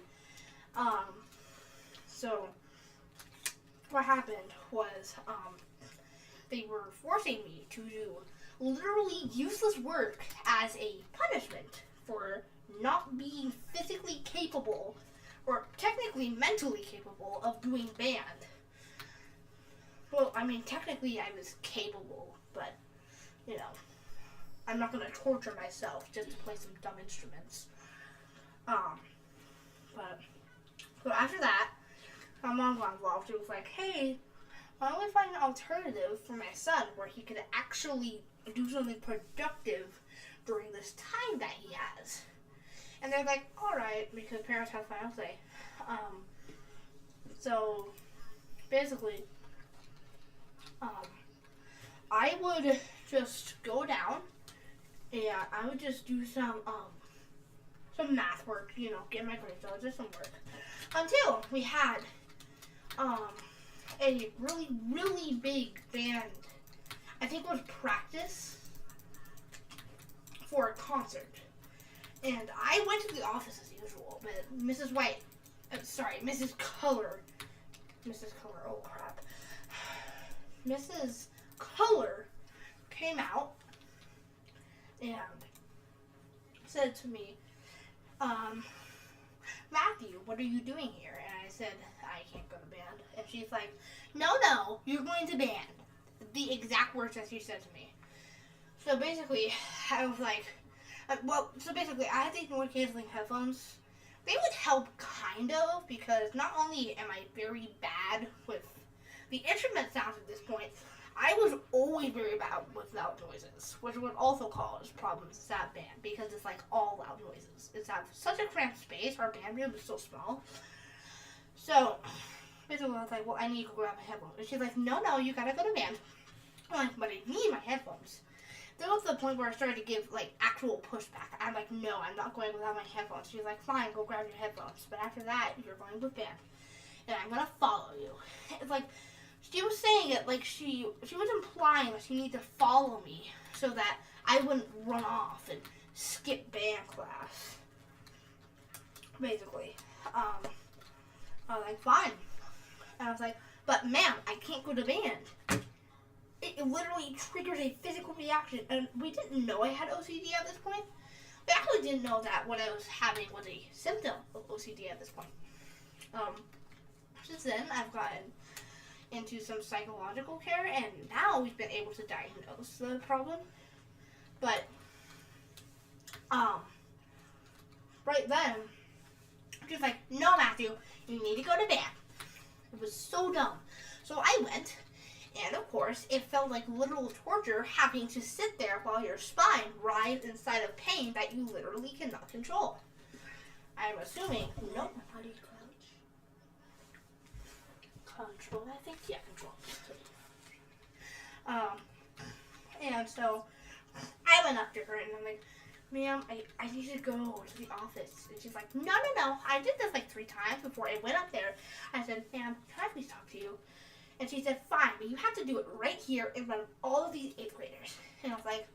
So what happened was, they were forcing me to do literally useless work as a punishment for not being physically capable, or technically mentally capable, of doing band. Well, I mean, technically I was capable, but, you know, I'm not going to torture myself just to play some dumb instruments. But, so after that, my mom got involved. She was like, hey, why don't we find an alternative for my son where he could actually do something productive during this time that he has? And they're like, alright, because parents have final say. So, basically, I would just go down and I would just do some math work, you know, get my grades out, just some work. Until we had a really, really big band, I think it was practice for a concert. And I went to the office as usual, but Mrs. Color came out and said to me, Matthew, what are you doing here? And I said, I can't go to band. And she's like, no, you're going to band. The exact words that she said to me. So basically, I was like, I had these noise canceling headphones. They would help kind of, because not only am I very bad with the instrument sounds at this point, I was always very bad with loud noises, which would also cause problems in that band, because it's like all loud noises. It's at such a cramped space, our band room is so small. So, basically I was like, well, I need to grab my headphones. And she's like, no, you gotta go to band. I'm like, but I need my headphones. there was the point where I started to give like actual pushback. I'm like, no, I'm not going without my headphones. She's like, fine, go grab your headphones. But after that, you're going with band, and I'm gonna follow you. It's like she was saying it like she was implying that she needed to follow me so that I wouldn't run off and skip band class. Basically, I was like, fine. And I was like, but ma'am, I can't go to band. It literally triggers a physical reaction, and we didn't know I had OCD at this point. We actually didn't know that what I was having was a symptom of OCD at this point. Since then, I've gotten into some psychological care, and now we've been able to diagnose the problem. But, right then, she was like, no, Matthew, you need to go to band. It was so dumb. So I went, and of course, it felt like literal torture having to sit there while your spine writhes inside of pain that you literally cannot control. I'm assuming, nope. How do you crouch? Control, I think? Yeah, control. And so, I went up to her, and I'm like, ma'am, I need to go to the office. And she's like, no. I did this like 3 times before I went up there. I said, ma'am, can I please talk to you? And she said, fine, but you have to do it right here in front of all of these 8th graders. And I was like,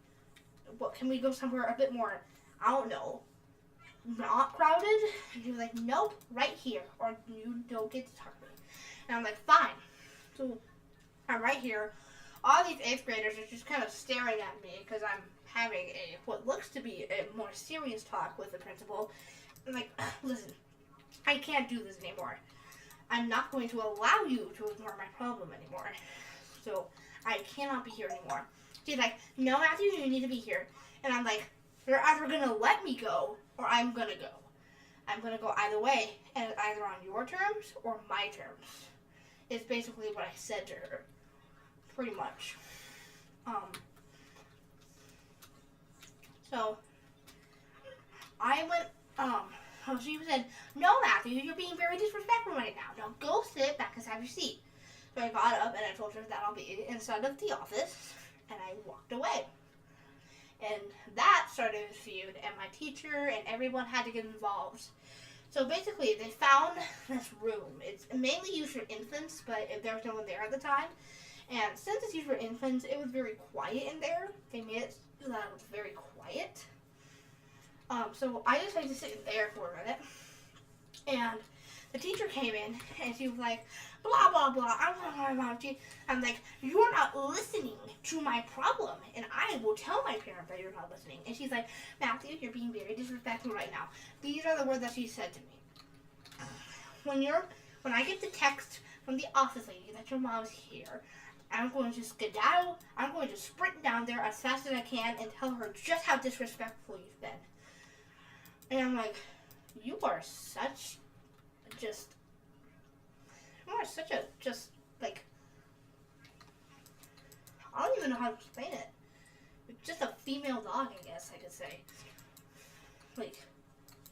what, can we go somewhere a bit more, I don't know, not crowded? And she was like, nope, right here, or you don't get to talk to me. And I'm like, fine. So I'm right here. All these 8th graders are just kind of staring at me because I'm having what looks to be a more serious talk with the principal. I'm like, listen, I can't do this anymore. I'm not going to allow you to ignore my problem anymore. So I cannot be here anymore. She's like, no, Matthew, you need to be here. And I'm like, you're either going to let me go or I'm going to go. I'm going to go either way, and it's either on your terms or my terms. It's basically what I said to her. Pretty much. So I went, she said, no, Matthew, you're being very disrespectful right now. Now go sit back and have your seat. So I got up and I told her that I'll be inside of the office, and I walked away. And that started a feud, and my teacher and everyone had to get involved. So basically, they found this room. It's mainly used for infants, but there was no one there at the time. And since it's used for infants, it was very quiet in there. They made it so that it was very quiet. So I just had to sit in there for a minute. And the teacher came in, and she was like, blah, blah, blah. I'm like, you're not listening to my problem, and I will tell my parent that you're not listening. And she's like, Matthew, you're being very disrespectful right now. These are the words that she said to me. When I get the text from the office lady that your mom's here, I'm going to skedaddle. I'm going to sprint down there as fast as I can and tell her just how disrespectful you've been. And I'm like, you are such a I don't even know how to explain it. It's just a female dog, I guess I could say. Like,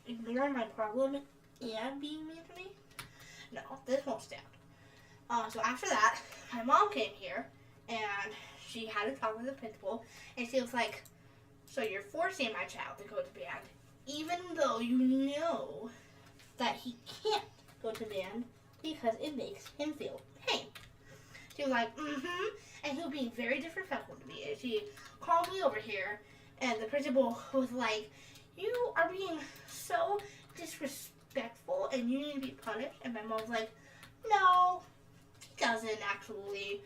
ignoring my problem and being mean to me? No, this won't stand. So after that, my mom came here, and she had a talk with the principal, and she was like, so you're forcing my child to go to band, even though you know that he can't go to band because it makes him feel pain. She was like, and he was being very disrespectful to me. And she called me over here, and the principal was like, you are being so disrespectful, and you need to be punished. And my mom was like, no, he doesn't actually.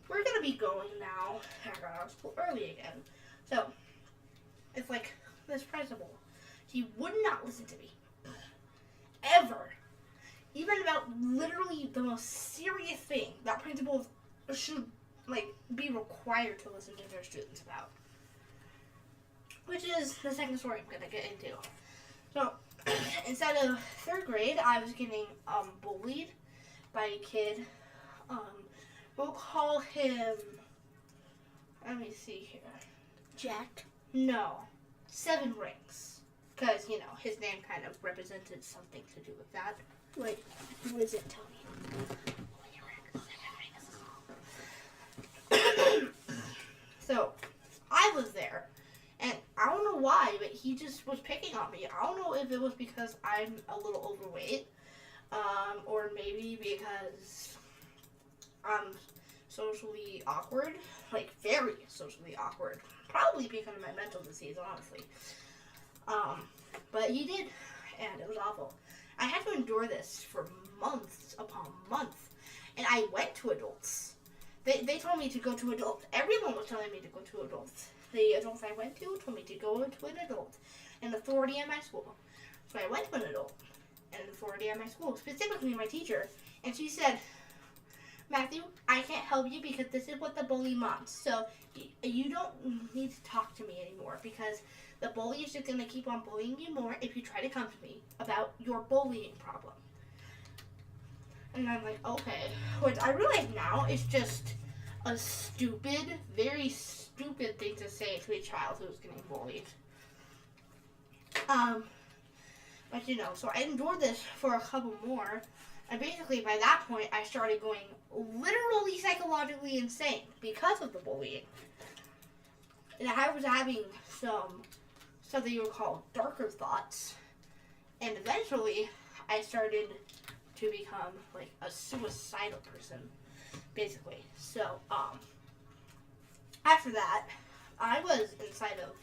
We're going to be going now. I got out of school early again. So, it's like, this principal, he would not listen to me. Ever. Even about literally the most serious thing that principals should, be required to listen to their students about. Which is the second story I'm going to get into. So, instead of 3rd grade, I was getting bullied by a kid. We'll call him, let me see here. Jack? No. 7 Rings. Because, his name kind of represented something to do with that. Wait, what does it tell me? So, I was there. stop me. I don't know if it was because I'm a little overweight, or maybe because I'm socially awkward, like very socially awkward. Probably because of my mental disease, honestly. But he did, and it was awful. I had to endure this for months upon months, and I went to adults. They told me to go to adults. Everyone was telling me to go to adults. The adults I went to told me to go to an adult, an authority at my school. So I went to an adult, an authority at my school, specifically my teacher, and she said, Matthew, I can't help you because this is what the bully wants. So you don't need to talk to me anymore because the bully is just going to keep on bullying you more if you try to come to me about your bullying problem. And I'm like, okay. Which I realize now is just a stupid, very stupid thing to say to a child who's getting bullied. But you know, so I endured this for a couple more. And basically by that point, I started going literally psychologically insane because of the bullying. And I was having something you would call darker thoughts. And eventually, I started to become like a suicidal person, basically. So, after that, I was inside of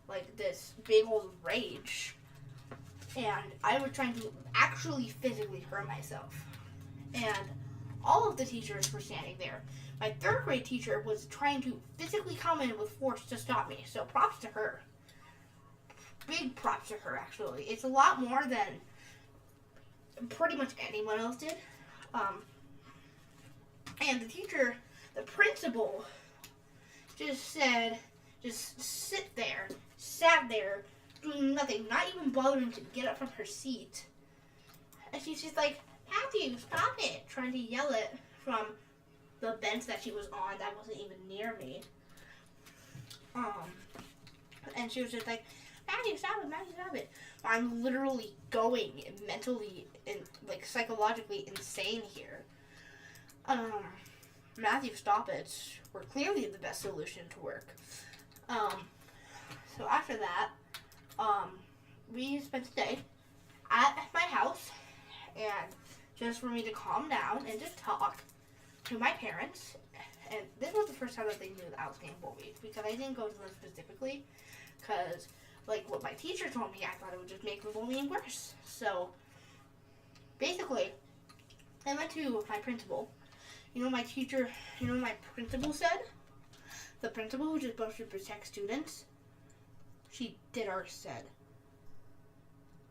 like this big old rage. And I was trying to actually physically hurt myself. And all of the teachers were standing there. My third grade teacher was trying to physically come in with force to stop me. So props to her. Big props to her, actually. It's a lot more than pretty much anyone else did. And the teacher, the principal, just said, just sat there, doing nothing, not even bothering to get up from her seat. And she's just like, Matthew, stop it, trying to yell it from the bench that she was on that wasn't even near me. And she was just like, Matthew, stop it. I'm literally going mentally and like psychologically insane here. Matthew, stop it. We're clearly the best solution to work. So after that, we spent the day at my house, and just for me to calm down and just talk to my parents. And this was the first time that they knew that I was getting bullied, because I didn't go to them specifically, because like what my teacher told me, I thought it would just make the bullying worse. So basically, I went to my principal. You know my principal said? The principal who's supposed to protect students, she said,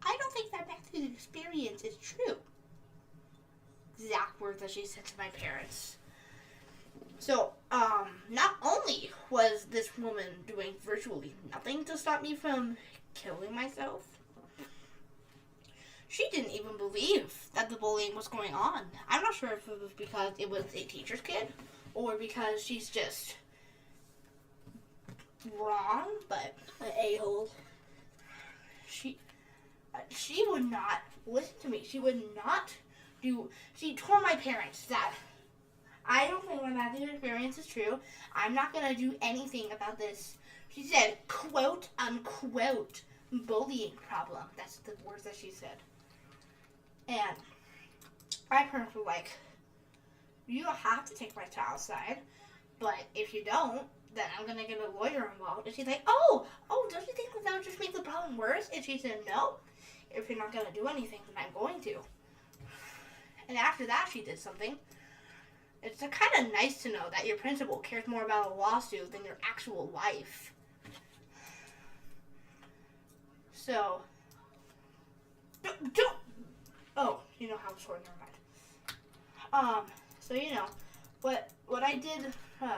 I don't think that Matthew's experience is true. Exact words that she said to my parents. So, not only was this woman doing virtually nothing to stop me from killing myself, she didn't even believe that the bullying was going on. I'm not sure if it was because it was a teacher's kid or because she's just wrong, but An a-hole. She would not listen to me. She told my parents that I don't think my Matthew's experience is true. I'm not going to do anything about this. She said, quote, unquote, bullying problem. That's the words that she said. And my parents were like, you don't have to take my child's side, but if you don't, then I'm going to get a lawyer involved. And she's like, oh, don't you think that would just make the problem worse? And she said, no, if you're not going to do anything, then I'm going to. And after that, she did something. It's kind of nice to know that your principal cares more about a lawsuit than your actual life. So, don't. Oh, you know how I'm short, never mind. So you know, what I did.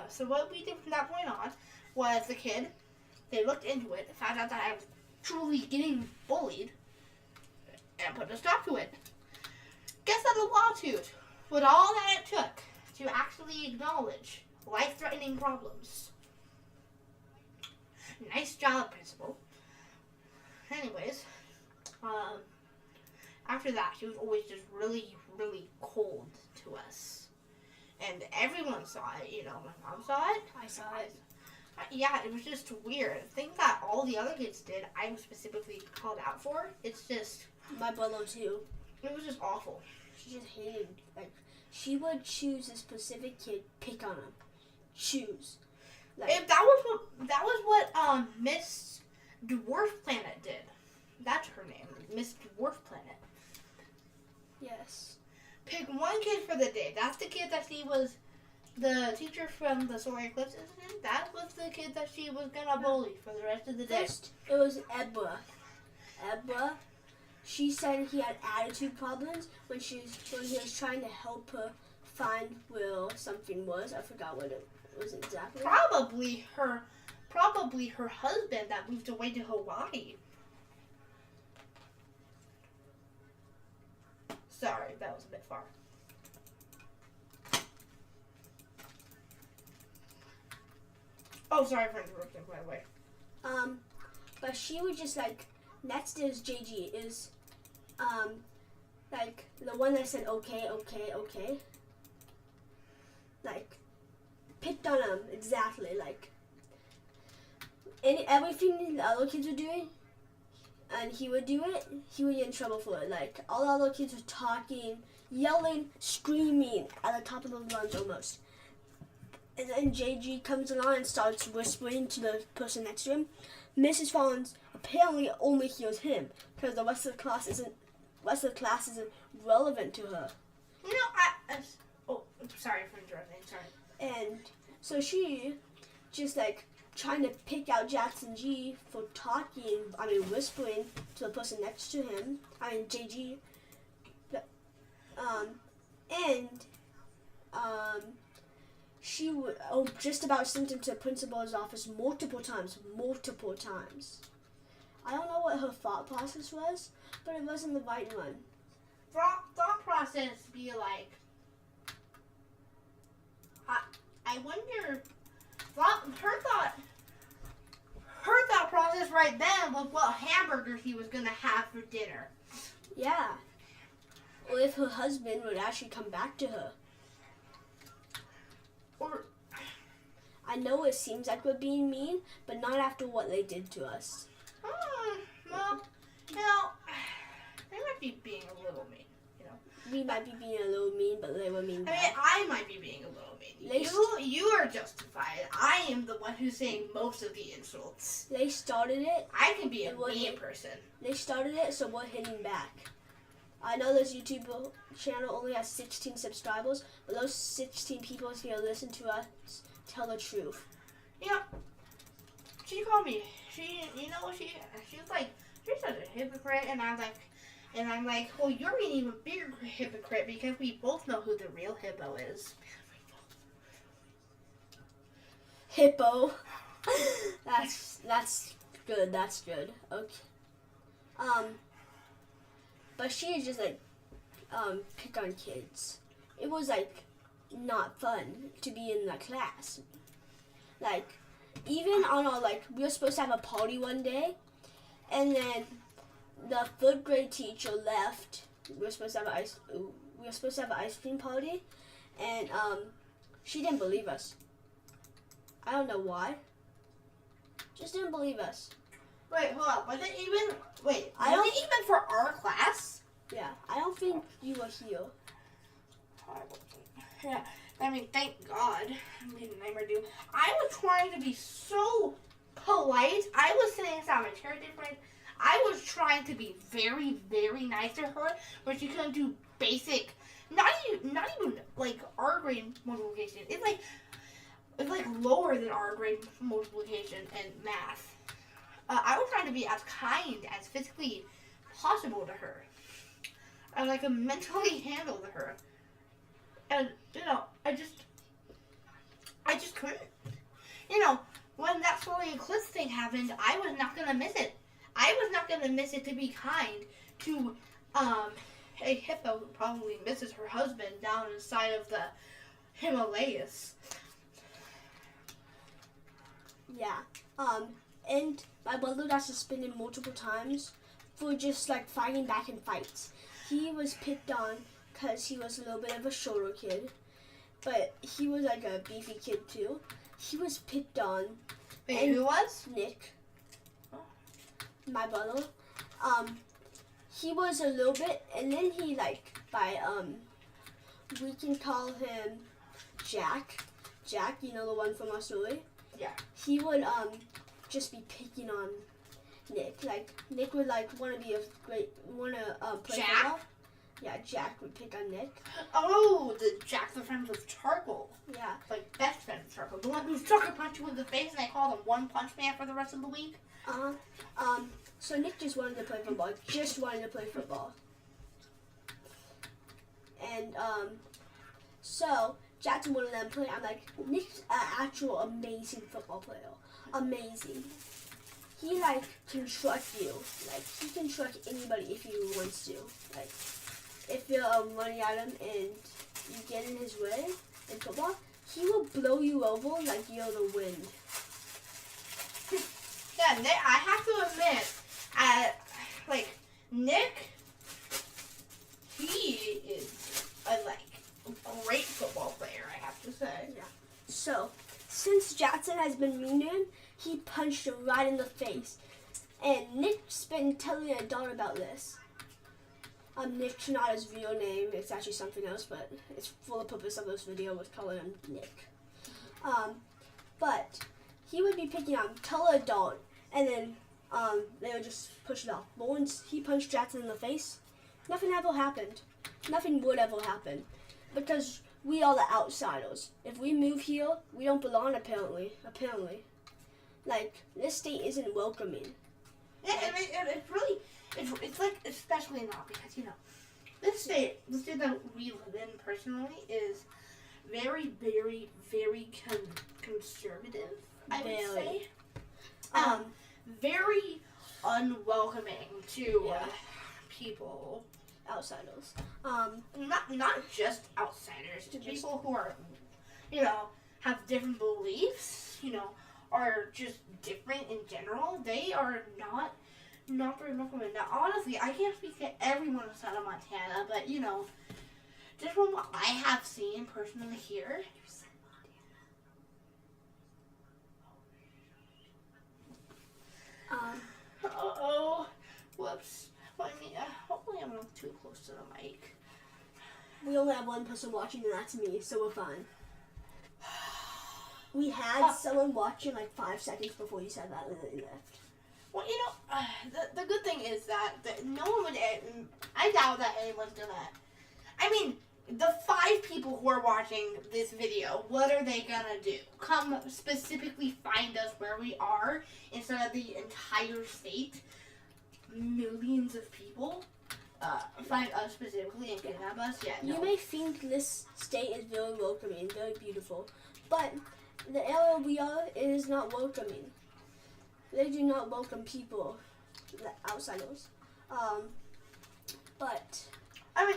So what we did from that point on was they looked into it, found out that I was truly getting bullied, and put a stop to it. Guess that a lawsuit with all that it took to actually acknowledge life-threatening problems. Nice job, principal. Anyways, after that, she was always just really, really cold to us. And everyone saw it, you know. My mom saw it. I saw it. Yeah, it was just weird. The thing that all the other kids did, I was specifically called out for. It's just, My brother too. it was just awful. She just hated, like, she would choose a specific kid, pick on him. Choose. Like, If that was what Miss Dwarf Planet did. That's her name, Miss Dwarf Planet. yes. Pick one kid for the day. That's the kid that she was, the teacher from the solar eclipse incident. That was the kid that she was gonna bully for the rest of the day. First, it was Ebra. Ebra, she said he had attitude problems when he was trying to help her find where something was. I forgot what it was exactly. Probably her husband that moved away to Hawaii. Sorry, that was a bit far. Oh, sorry for interrupting, by the way. But she was just like, next is JG, is, like, the one that said, okay. Like, picked on him, exactly, like, everything the other kids were doing, and he would do it, he would get in trouble for it. Like, all the other kids were talking, yelling, screaming at the top of their lungs almost. And then JG comes along and starts whispering to the person next to him. Mrs. Fawns apparently only hears him because the rest of the class isn't relevant to her. You know, I'm sorry for interrupting. Sorry. And so she just like trying to pick out Jackson G for whispering to the person next to him. JG. She would just about sent him to the principal's office multiple times. I don't know what her thought process was, but it wasn't the right one. Thought process be like, I wonder. Her thought process right then was what hamburgers he was gonna have for dinner. Yeah. Or if her husband would actually come back to her. Or I know it seems like we're being mean, but not after what they did to us. well, you know, they might be being a little mean. You know, We might be being a little mean, but they were mean I mean, back. I might be being a little mean. You are justified. I am the one who's saying most of the insults. They started it. I can be a It wasn't- mean person. They started it, so we're hitting back. I know this YouTube channel only has 16 subscribers, but those 16 people is here to listen to us tell the truth. You know, she called me. She's like, you're such a hypocrite, and I'm like, well, you're an even bigger hypocrite because we both know who the real hippo is. Hippo. That's good. That's good. Okay. But she is just like, pick on kids. It was like not fun to be in the class. Like, even on our we were supposed to have a party one day, and then the third grade teacher left. We were supposed to have an ice cream party, and she didn't believe us. I don't know why. Just didn't believe us. Wait, hold on. Was it even for our class? Yeah, I don't think you were here. Yeah, I mean, thank God. I didn't ever do. I was trying to be so polite. I was sitting inside my chair different. I was trying to be very, very nice to her, but she couldn't do basic, not even like R grade multiplication. It's like lower than R grade multiplication and math. I was trying to be as kind as physically possible to her, and like mentally handle to her. And you know, I just couldn't. You know, when that solar eclipse thing happened, I was not gonna miss it. I was not gonna miss it to be kind to a hippo who probably misses her husband down inside of the Himalayas. Yeah. And my brother got suspended multiple times for just fighting back in fights. He was picked on because he was a little bit of a shorter kid, but he was a beefy kid too. He was picked on Wait, And who was? Nick, Oh. my brother. He was a little bit, and then he we can call him Jack. Jack, you know, the one from our story. Yeah. He would just be picking on Nick. Like Nick would wanna play Jack? football. Yeah, Jack would pick on Nick. Oh, the Jack the friend with charcoal. Yeah. Like best friend with charcoal. The one who sucker punched you in the face and I called him One Punch Man for the rest of the week. So Nick just wanted to play football. Just wanted to play football. And so Jackson wanted them play. I'm like, Nick's an actual amazing football player. Amazing. He can truck you. He can truck anybody if he wants to. If you're running at him and you get in his way in football, he will blow you over like you're the wind. Yeah, Nick, I have to admit, Nick, he is a great football player, I have to say. Yeah. So, since Jackson has been mean to him, he punched him right in the face. And Nick's been telling a daughter about this. Nick's not his real name. It's actually something else, but it's for the purpose of this video, was calling him Nick. But he would be picking on tell an adult, and then they would just push it off. But once he punched Jackson in the face, nothing ever happened. Nothing would ever happen. Because we are the outsiders. If we move here, we don't belong apparently. This state isn't welcoming. Yeah, and it's really, it's especially not because, this state that we live in personally is very, very, very conservative, I would say. Very unwelcoming to people. Outsiders. Not just outsiders, to people who are, have different beliefs, are just different in general. They are not very welcoming. Now, honestly, I can't speak to everyone outside of Montana, but, just from what I have seen personally here, whoops. Well, I mean, hopefully I'm not too close to the mic. We only have one person watching, and that's me, so we're fine. We had someone watching 5 seconds before you said that, and then they left. Well, the good thing is that no one would. I doubt that anyone's gonna. I mean, the 5 people who are watching this video, what are they gonna do? Come specifically find us where we are instead of the entire state? Millions of people find us specifically and kidnap us. Yeah, no. You may think this state is very welcoming, very beautiful, but the area we are is not welcoming. They do not welcome people, outsiders. But I mean,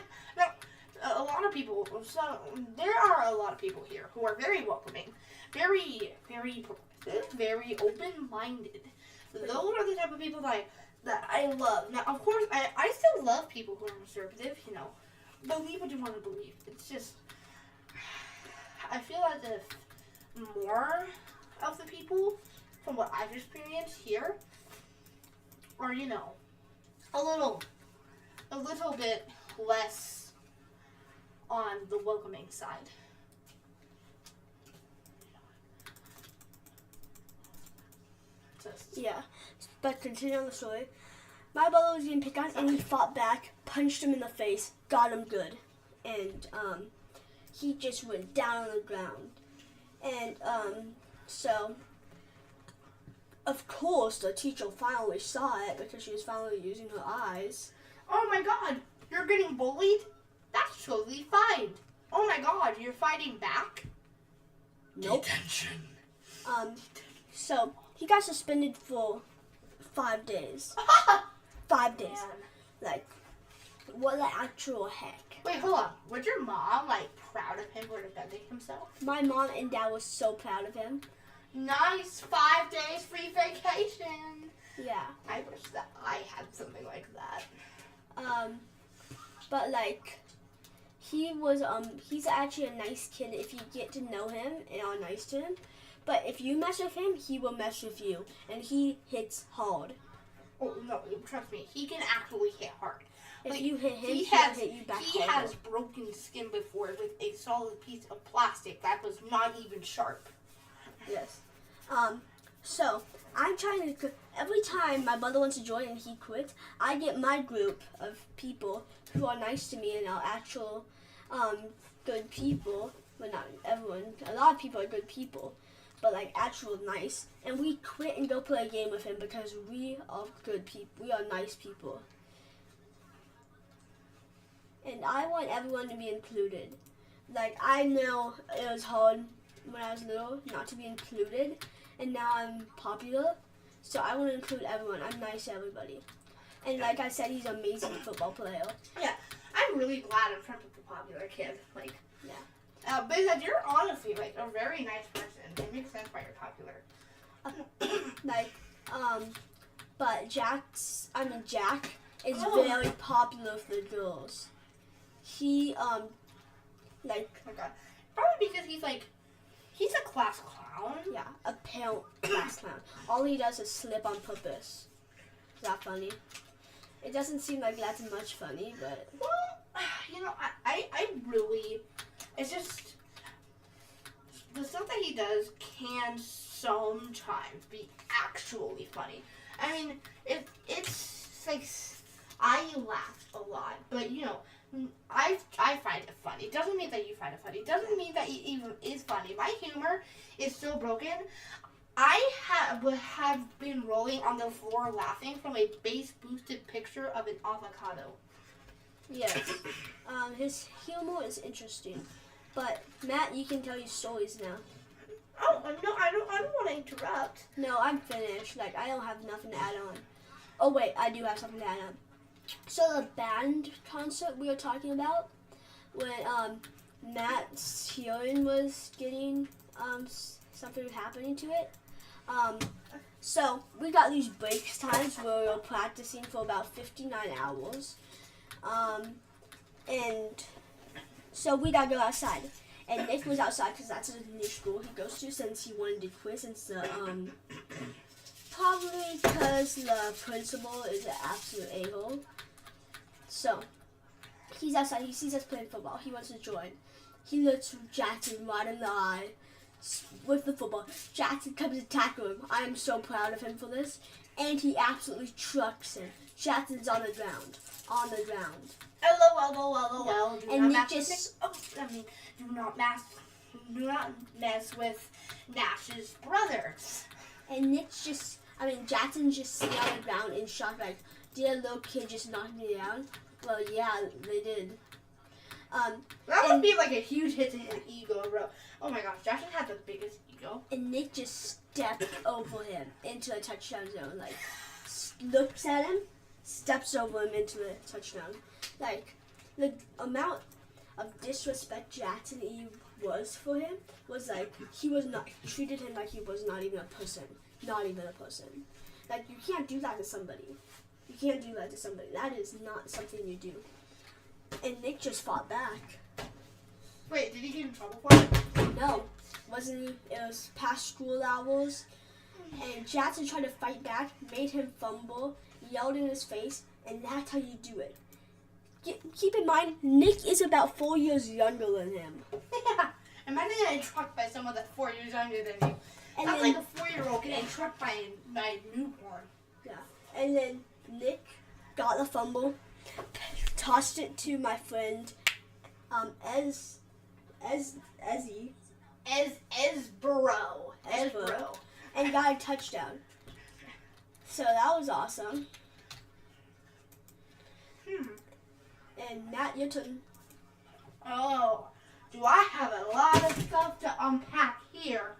a lot of people. So there are a lot of people here who are very welcoming, very, very progressive, very open-minded. Those are the type of people that I love. Now, of course, I still love people who are conservative. Believe what you want to believe. It's just, I feel as if more of the people, from what I've experienced here, are a little bit less on the welcoming side. yeah, but continue on the story. My brother was getting picked on, and he fought back, punched him in the face, got him good, and he just went down on the ground. And so, of course, the teacher finally saw it because she was finally using her eyes. Oh my God, you're getting bullied? That's totally fine. Oh my God, you're fighting back? Nope. Detention. So he got suspended for 5 days. 5 days. Man. What the actual heck? Wait, hold on. Was your mom proud of him for defending himself? My mom and dad was so proud of him. Nice 5 days free vacation. Yeah. I wish that I had something like that. But he was he's actually a nice kid if you get to know him and are nice to him. But if you mess with him, he will mess with you, and he hits hard. Oh no, trust me, he can actually hit hard. If Like, you hit him, he he'll hit you back He harder. has broken skin before with a solid piece of plastic that was not even sharp. Yes. So I'm trying to. Every time my brother wants to join and he quits, I get my group of people who are nice to me and are actual, good people. Well, not everyone. A lot of people are good people, but like actual nice. And we quit and go play a game with him because we are good people. We are nice people. And I want everyone to be included. Like, I know it was hard when I was little not to be included, and now I'm popular, so I want to include everyone. I'm nice to everybody. And like I said, he's an amazing football player. Yeah, I'm really glad I'm friends with the popular kid. Like, yeah. Because you're honestly like a very nice person. It makes sense why you're popular. But Jack is Oh. very popular with the girls. He, like, Oh my god. Probably because he's a class clown. yeah, a pale class clown. All he does is slip on purpose. Is that funny? It doesn't seem like that's much funny, but... Well, you know, I really, it's just, the stuff that he does can sometimes be actually funny. I mean, it's like, I laughed a lot, but you know, I find it funny. It doesn't mean that you find it funny. It doesn't mean that it even is funny. My humor is so broken. I have been rolling on the floor laughing from a bass boosted picture of an avocado. Yes. His humor is interesting. But, Matt, you can tell your stories now. Oh, no, I don't want to interrupt. No, I'm finished. Like, I don't have nothing to add on. Oh, wait, I do have something to add on. So, the band concert we were talking about, when Matt's hearing was getting something happening to it. So, we got these breaks times where we were practicing for about 59 hours. And so we gotta go outside. And Nick was outside because that's a new school he goes to since he wanted to quit since the, probably because the principal is an absolute a-hole. So, he's outside, he sees us playing football, he wants to join. He looks Jackson right in the eye with the football. Jackson comes to tackle him. I am so proud of him for this. And he absolutely trucks him. Jackson's on the ground. LOL. And Nick just... Do not mess with Nash's brother. And Nick's just... Jackson's just sitting on the ground in shock, like, did a little kid just knock me down? Well, yeah, they did. That would be like a huge hit to his ego, bro. Oh my gosh, Jackson had the biggest ego. And Nick just stepped over him into a touchdown zone. Like, looks at him, steps over him into the touchdown. Like, the amount of disrespect Jackson was for him was like, he was not, treated him like he was not even a person. Not even a person. Like, you can't do that to somebody. You can't do that to somebody. That is not something you do. And Nick just fought back. Wait, did he get in trouble for it? No, wasn't he? It was past school hours, and Jackson tried to fight back, made him fumble, yelled in his face, and that's how you do it. Keep in mind, Nick is about 4 years younger than him. Yeah. Imagine getting trucked by someone that's 4 years younger than you. And That's then, like a 4-year-old getting trucked by a newborn. yeah. And then Nick got the fumble, tossed it to my friend, Ezzy. Esbro. And got a touchdown. So that was awesome. And Matt, your turn. Oh, do I have a lot of stuff to unpack here?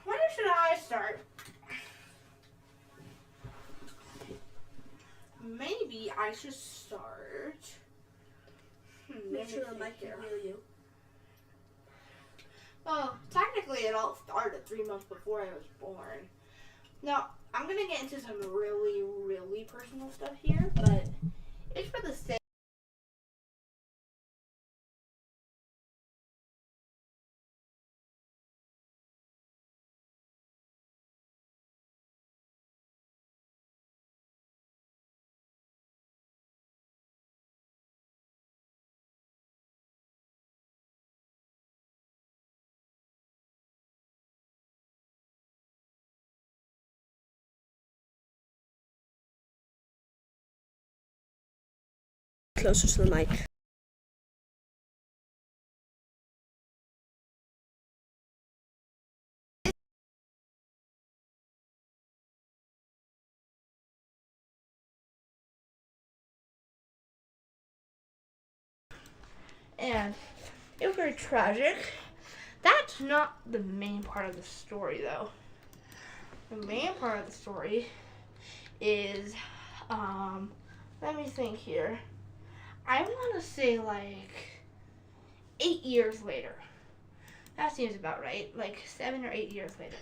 Where should I start? Maybe I should start. Make sure the mic can hear you. Well, technically it all started 3 months before I was born. Now, I'm going to get into some really, really personal stuff here, but it's for the sake closer to the mic. And it was very tragic. That's not the main part of the story, though. The main part of the story is, let me think here. I want to say like 8 years later. That seems about right. Like 7 or 8 years later.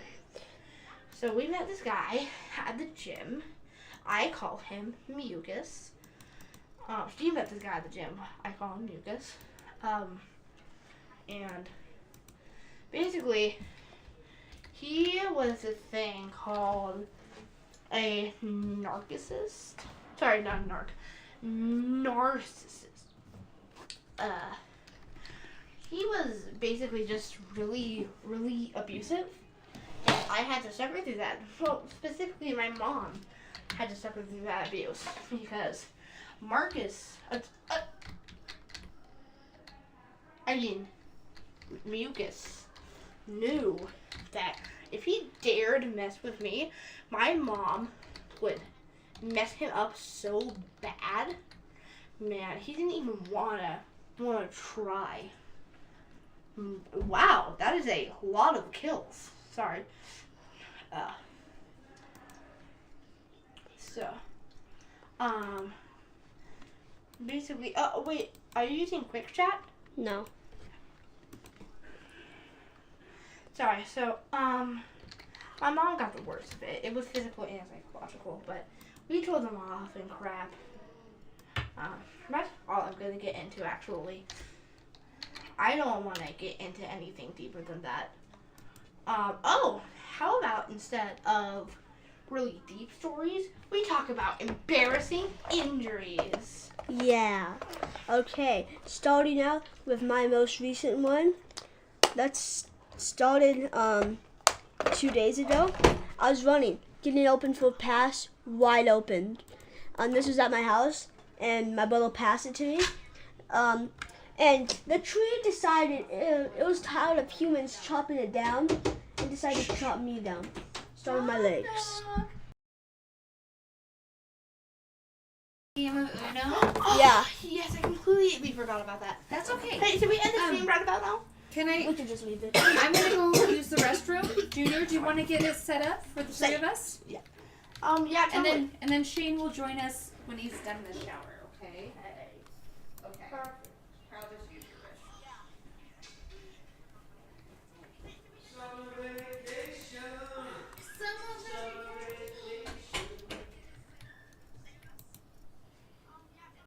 So we met this guy at the gym. I call him Mucus. She met this guy at the gym. I call him Mucus. And basically, he was a thing called a narcissist. Sorry, not a narcissist. He was basically just really, really abusive. And I had to suffer through that. Well, specifically my mom had to suffer through that abuse because Mucus knew that if he dared mess with me, my mom would mess him up so bad. Man, he didn't even wanna try. Wow, that is a lot of kills. Sorry. Basically, wait, are you using Quick Chat? No. Sorry, so, my mom got the worst of it. It was physical and psychological, but we told them off and crap. That's all I'm gonna get into, actually. I don't want to get into anything deeper than that. How about instead of really deep stories, we talk about embarrassing injuries? Yeah. Okay. Starting out with my most recent one. That's started 2 days ago. I was running, getting open for a pass, wide open. This was at my house, and my brother passed it to me. And the tree decided it was tired of humans chopping it down, and decided to chop me down, starting my legs. Game of Uno? Oh, Yeah. Yes, I completely forgot about that. That's okay. Hey, should we end the stream right about now? Can I? We could just leave it. I'm gonna go use the restroom. Junior, do you want to get it set up for the three of us? Yeah, totally. And then Shane will join us when he's done in the shower.